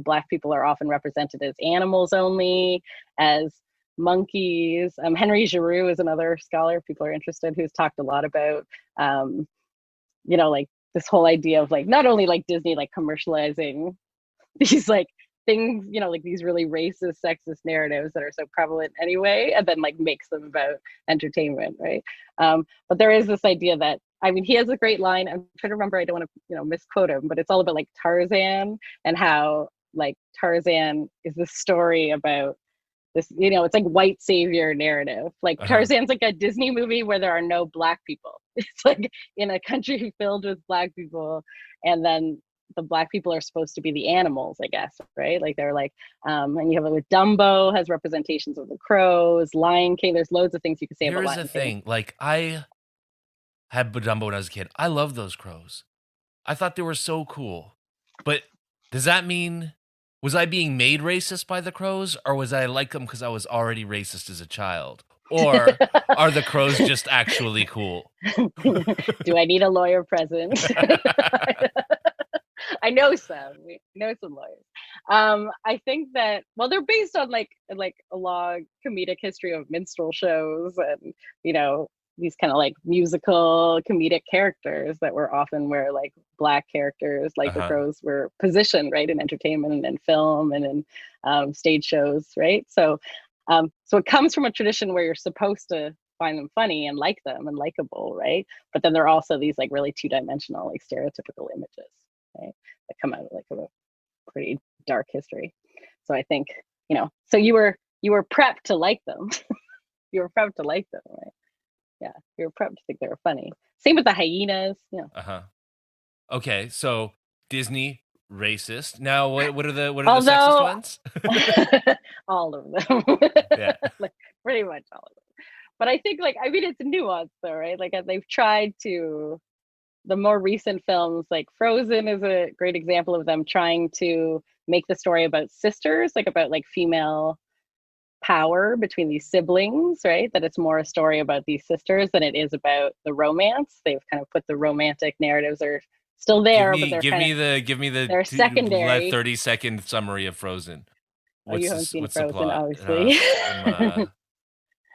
black people are often represented as animals only, as monkeys. Henry Giroux is another scholar people are interested who's talked a lot about like this whole idea of like not only like Disney like commercializing these like things, like these really racist, sexist narratives that are so prevalent anyway, and then like makes them about entertainment, right? But there is this idea that he has a great line. I'm trying to remember. I don't want to, misquote him, but it's all about like Tarzan and how like Tarzan is this story about this, it's like white savior narrative. Like Uh-huh. Tarzan's like a Disney movie where there are no black people. It's like in a country filled with black people, and then the black people are supposed to be the animals, I guess, right? Like they're like, and you have it with Dumbo has representations of the crows, Lion King. There's loads of things you could say about Here's the Lion King. thing. Like I had Dumbo when I was a kid. I love those crows. I thought they were so cool. But does that mean, was I being made racist by the crows, or was I like them because I was already racist as a child? Or are the crows just actually cool? Do I need a lawyer present? I know some. We know some lawyers. I think that they're based on like a long comedic history of minstrel shows and these kind of like musical comedic characters that were often where like black characters like the Uh-huh. crows were positioned, right, in entertainment and in film and in stage shows, right? So it comes from a tradition where you're supposed to find them funny and like them and likable, right? But then there are also these like really two-dimensional, like stereotypical images, right, that come out of like a pretty dark history. So I think, so you were prepped to like them. You were prepped to like them, right? Yeah, you were prepped to think they were funny. Same with the hyenas, Uh-huh. Okay, so Disney racist. Now what are the sexist Although ones? all of them, Yeah. like pretty much all of them. But I think it's nuanced though, right? Like they've tried to, the more recent films like Frozen is a great example of them trying to make the story about sisters, like about like female power between these siblings, right? That it's more a story about these sisters than it is about the romance. They've kind of put the romantic narratives are still Give there, but me they're give kind of me the give me the they're secondary. 30-second summary of Frozen. Oh, you haven't seen What's the Frozen, plot? obviously.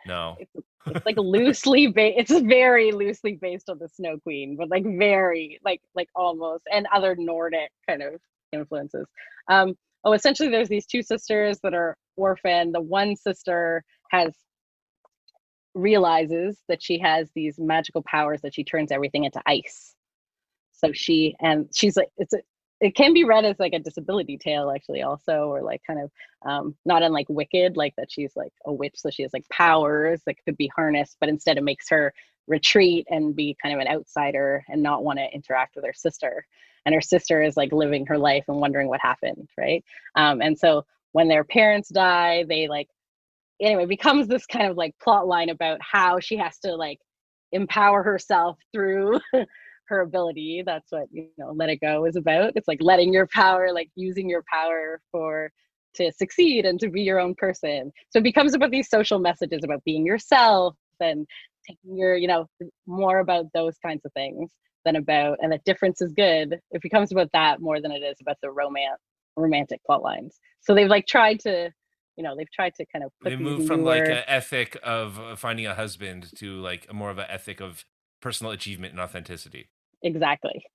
No. it's like loosely based. It's very loosely based on the Snow Queen, but like very like almost, and other Nordic kind of influences. Essentially, there's these two sisters that are orphaned. The one sister has realizes that she has these magical powers that she turns everything into ice. So she's like, it can be read as like a disability tale actually also, or like kind of not unlike Wicked, like that she's like a witch, so she has like powers that could be harnessed, but instead it makes her retreat and be kind of an outsider and not want to interact with her sister. And her sister is like living her life and wondering what happened, right? And so when their parents die, they like, anyway, becomes this kind of like plot line about how she has to like empower herself through her ability. That's what, Let It Go is about. It's like letting your power, like using your power to succeed and to be your own person. So it becomes about these social messages about being yourself and taking your, more about those kinds of things than about, and that difference is good. It becomes about that more than it is about the romantic plot lines. So they've like tried to, they've tried to kind of put They these move from newer, like an ethic of finding a husband to like a more of an ethic of personal achievement and authenticity. exactly.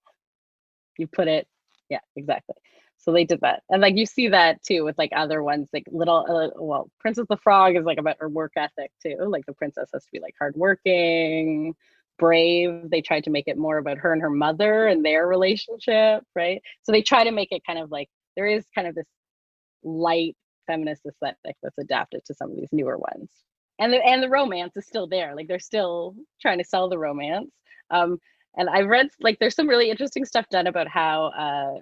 You put it, yeah, exactly. So they did that, and like you see that too with like other ones, like Princess the Frog is like about her work ethic too. Like the princess has to be like hardworking, brave. They tried to make it more about her and her mother and their relationship, right? So they try to make it kind of like there is kind of this light feminist aesthetic that's adapted to some of these newer ones, and the romance is still there. Like they're still trying to sell the romance. And I read like there's some really interesting stuff done about how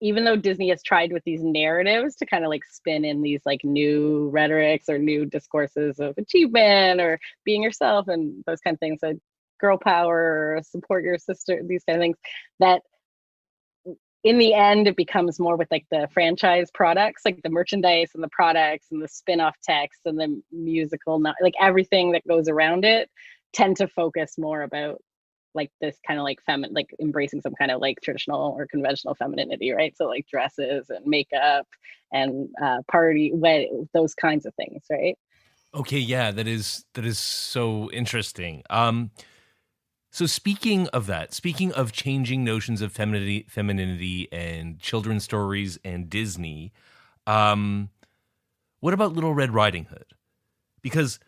even though Disney has tried with these narratives to kind of like spin in these like new rhetorics or new discourses of achievement or being yourself and those kind of things, like girl power, support your sister, these kind of things, that in the end it becomes more with like the franchise products, like the merchandise and the products and the spin-off text and the musical, like everything that goes around it tend to focus more about like this kind of like feminine, like embracing some kind of like traditional or conventional femininity, right? So like dresses and makeup and those kinds of things, right? Okay, yeah, that is so interesting. So speaking of that, speaking of changing notions of femininity and children's stories and Disney, what about Little Red Riding Hood? Because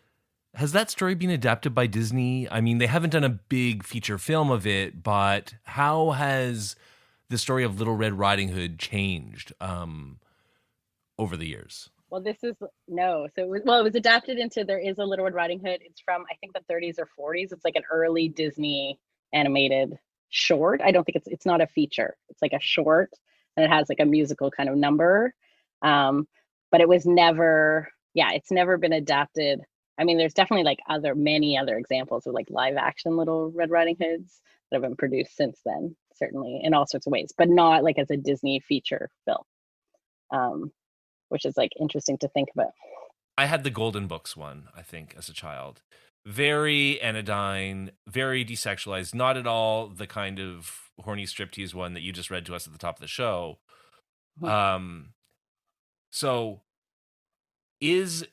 has that story been adapted by Disney? I mean, they haven't done a big feature film of it, but how has the story of Little Red Riding Hood changed over the years? Well, this is no. So it was adapted into, there is a Little Red Riding Hood. It's from, I think, the 30s or 40s. It's like an early Disney animated short. I don't think it's not a feature. It's like a short, and it has like a musical kind of number. But it was never, yeah, it's never been adapted. I mean, there's definitely like many other examples of like live action Little Red Riding Hoods that have been produced since then, certainly in all sorts of ways, but not like as a Disney feature film. Which is like interesting to think about. I had the Golden Books one, I think, as a child. Very anodyne, very desexualized, not at all the kind of horny striptease one that you just read to us at the top of the show. So it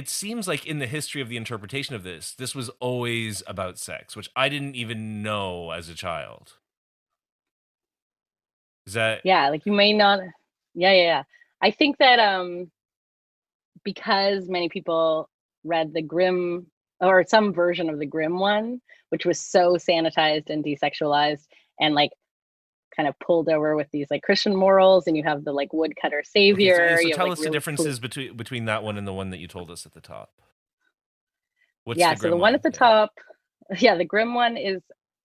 seems like in the history of the interpretation of this was always about sex, which I didn't even know as a child. Is that? Yeah, like you may not. Yeah. I think that because many people read the Grimm or some version of the Grimm one, which was so sanitized and desexualized and like kind of pulled over with these like Christian morals, and you have the like woodcutter savior. Okay, so you tell have, like, us the really differences between that one and the one that you told us at the top. What's yeah, the Grimm so the one at the there? top, yeah, the Grimm one is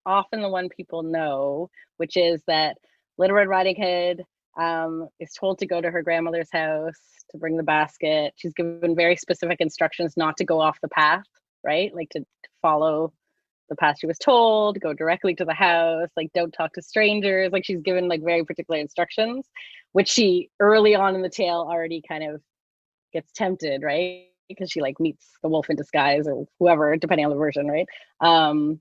often the one people know, which is that Little Red Riding Hood is told to go to her grandmother's house to bring the basket. She's given very specific instructions not to go off the path, right? Like to follow the path she was told, go directly to the house, like don't talk to strangers. Like she's given like very particular instructions, which she early on in the tale already kind of gets tempted, right? Because she like meets the wolf in disguise or whoever, depending on the version, right? Who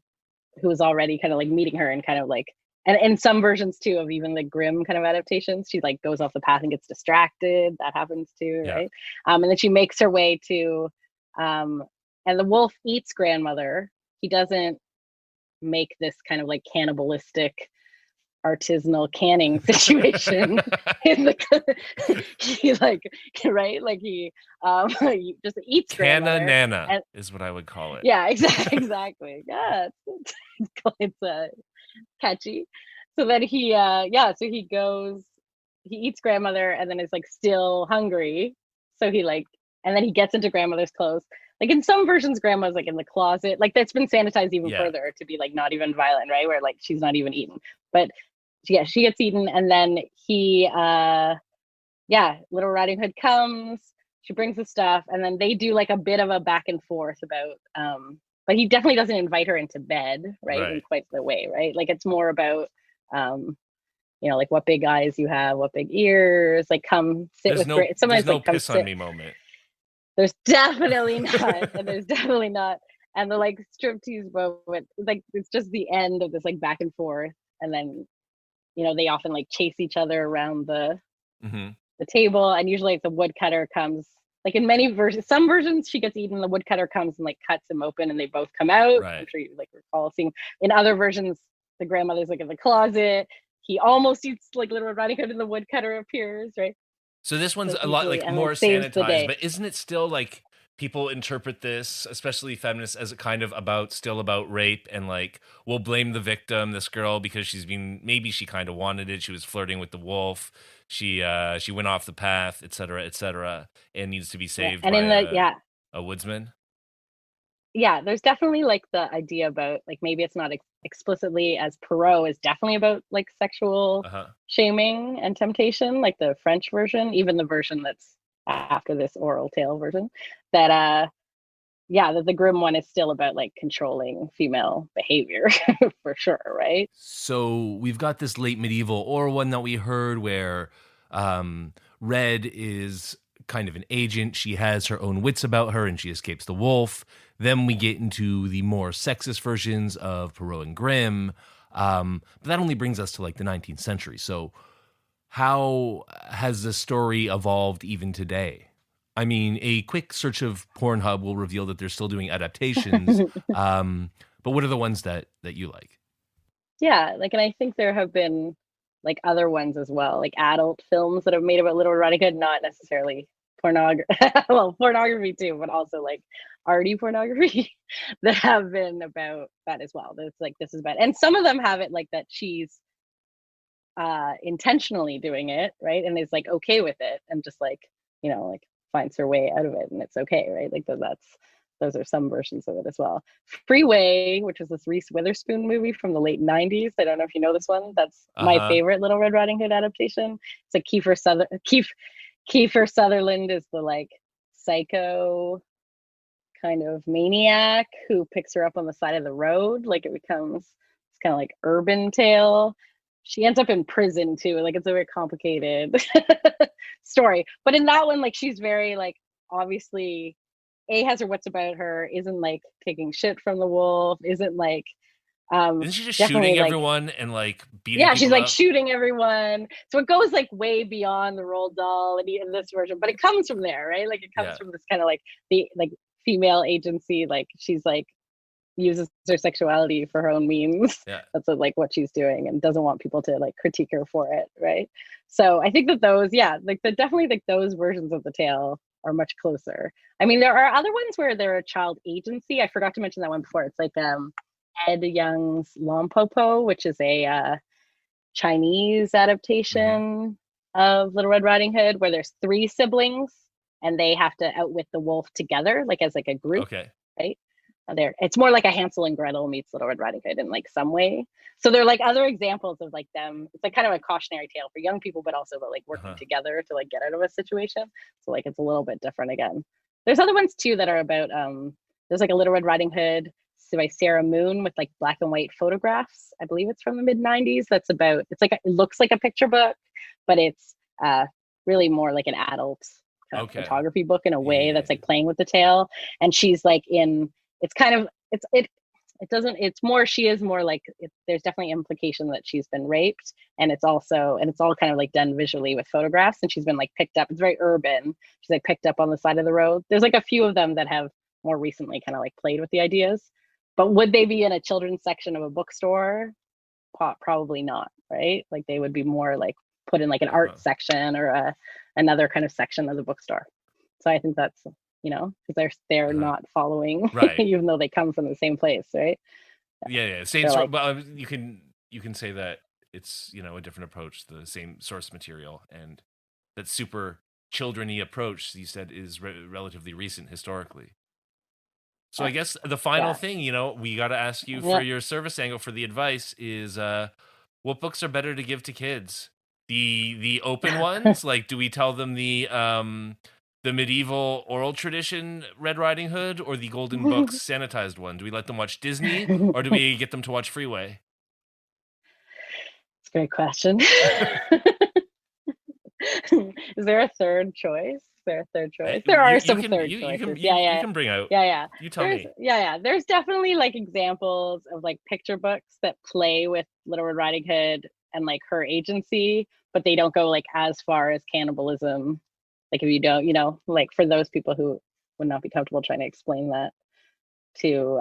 is already kind of like meeting her and kind of like, and in some versions too of even the Grimm kind of adaptations, she like goes off the path and gets distracted. That happens too, Yeah. right? And then she makes her way to, and the wolf eats grandmother. He doesn't make this kind of like cannibalistic artisanal canning situation. He like, right, like he just eats grandmother. Canna-nana is what I would call it. Yeah, exactly. Yeah, it's catchy. So then so he goes, he eats grandmother and then is like still hungry. So he like, and then he gets into grandmother's clothes. Like in some versions, grandma's like in the closet. Like that's been sanitized even further to be like not even violent, right? Where like she's not even eaten. But yeah, she gets eaten, and then Little Riding Hood comes, she brings the stuff, and then they do like a bit of a back and forth about but he definitely doesn't invite her into bed, right? In Right. quite the way, right? Like it's more about, um, like what big eyes you have, what big ears, like come sit with Grace. There's Sometimes no like come piss on sit. me moment. There's definitely not, and there's definitely not. And the like striptease moment, like it's just the end of this like back and forth, and then they often like chase each other around Hmm. the table, and usually like, the woodcutter comes. Like in many versions, some versions she gets eaten, the woodcutter comes and like cuts him open, and they both come out. I'm Right. sure you like recall seeing. In other versions, the grandmother's like in the closet. He almost eats like Little Red Riding Hood, and the woodcutter appears, right? So this So one's it's a lot usually like and like more saves the sanitized, day. but isn't it still like people interpret this, especially feminists, as a kind of still about rape and like we'll blame the victim, this girl, because maybe she kind of wanted it. She was flirting with the wolf. She went off the path, et cetera, and needs to be Yeah, saved and by in the a woodsman. yeah, there's definitely like the idea about like maybe it's not explicitly as Perot is definitely about like sexual Uh-huh. shaming and temptation, like the French version, even the version that's after this oral tale version. That yeah, that the grim one is still about like controlling female behavior for sure, right? So we've got this late medieval or one that we heard where Red is kind of an agent. She has her own wits about her and she escapes the wolf. Then we get into the more sexist versions of Perrault and Grimm. But that only brings us to like the 19th century. So how has the story evolved even today? I mean, a quick search of Pornhub will reveal that they're still doing adaptations. But what are the ones that you like? Yeah, like, and I think there have been like other ones as well, like adult films that have made about Little Riding Hood, not necessarily pornography, well, pornography too, but also like arty pornography that have been about that as well. That's like this is bad, and some of them have it like that she's intentionally doing it, right, and is like okay with it, and just like like finds her way out of it, and it's okay, right? Like that's those are some versions of it as well. Freeway, which is this Reese Witherspoon movie from the late '90s. I don't know if you know this one. That's my Uh-huh. favorite Little Red Riding Hood adaptation. It's like Kiefer Sutherland is the like psycho kind of maniac who picks her up on the side of the road. Like it becomes it's kind of like urban tale. She ends up in prison too. Like it's a very complicated story. But in that one, like she's very like obviously has her wits about her, isn't like taking shit from the wolf, isn't like Isn't she just definitely shooting like everyone and like beating yeah, she's people like up? shooting everyone. So it goes like way beyond the Roald Doll and in this version, but it comes from there, right? Like it comes Yeah. from this kind of like the like female agency, like she's like uses her sexuality for her own means. Yeah. That's like what she's doing and doesn't want people to like critique her for it, right? So I think that those, yeah, like the definitely like those versions of the tale are much closer. I mean, there are other ones where they're a child agency. I forgot to mention that one before. It's like Ed Young's Lompopo, which is a Chinese Hmm. adaptation of Little Red Riding Hood, where there's three siblings and they have to outwit the wolf together, like as like a group, Okay. right? There, it's more like a Hansel and Gretel meets Little Red Riding Hood in like some way. So they're like other examples of like them. It's like kind of a cautionary tale for young people, but also about like working Uh-huh. together to like get out of a situation. So like it's a little bit different again. There's other ones too that are about there's like a Little Red Riding Hood by Sarah Moon with like black and white photographs. I believe it's from the mid 90s. That's about it's like it looks like a picture book, but it's really more like an adult kind of Okay. photography book in a Yeah, way yeah, that's yeah. like playing with the tale. And she's like in it's kind of it doesn't it's more she is more like there's definitely implication that she's been raped, and it's all kind of like done visually with photographs, and she's been like picked up. It's very urban. She's like picked up on the side of the road. There's like a few of them that have more recently kind of like played with the ideas, but would they be in a children's section of a bookstore? Probably not, right? Like they would be more like put in like an Uh-huh. art section or another kind of section of the bookstore. So I think that's because they're Uh-huh. not following, Right. even though they come from the same place, right? Yeah, yeah. Same They're sort, like, but you can say that it's, a different approach, the same source material, and that super children-y approach you said is relatively recent historically. So I yeah, guess the final yeah, thing, we got to ask you for yeah. your service angle for the advice is what books are better to give to kids? The open ones? Like do we tell them The medieval oral tradition Red Riding Hood or the Golden Books sanitized one? Do we let them watch Disney or do we get them to watch Freeway? It's a great question. Is there a third choice? There are some third choices. You can bring out. Yeah. You tell me. Yeah. There's definitely like examples of like picture books that play with Little Red Riding Hood and like her agency, but they don't go like as far as cannibalism. Like if you don't, like for those people who would not be comfortable trying to explain that to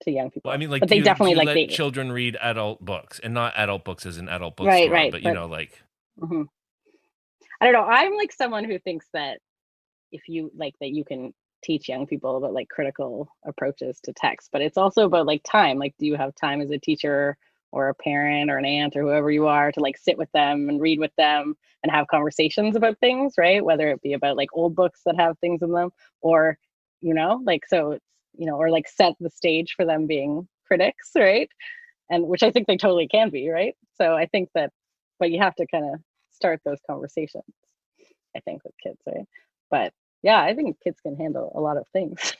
young people. Well, I mean, like, but they definitely do you like let children read adult books, and not adult books as in adult bookstore, right, but like. Mm-hmm. I don't know. I'm like someone who thinks that if you like that you can teach young people about like critical approaches to text, but it's also about like time. Like, do you have time as a teacher or a parent or an aunt or whoever you are to like sit with them and read with them and have conversations about things, right? Whether it be about like old books that have things in them or, like, so it's, or like set the stage for them being critics, right? And which I think they totally can be, right? So I think that, but you have to kind of start those conversations, I think, with kids, right? But yeah, I think kids can handle a lot of things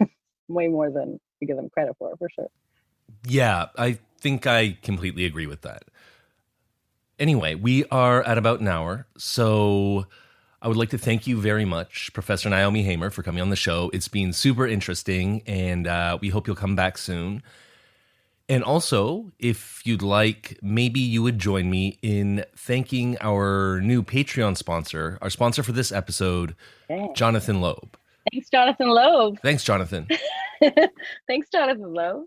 way more than you give them credit for sure. Yeah, I think I completely agree with that. Anyway, we are at about an hour, so I would like to thank you very much, Professor Naomi Hamer, for coming on the show. It's been super interesting, and we hope you'll come back soon. And also, if you'd like, maybe you would join me in thanking our new Patreon sponsor, our sponsor for this episode, Jonathan Loeb. Thanks, Jonathan Loeb. Thanks, Jonathan. Thanks, Jonathan Loeb.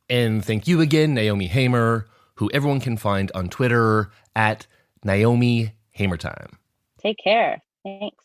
And thank you again, Naomi Hamer, who everyone can find on Twitter at Naomi Hamertime. Take care. Thanks.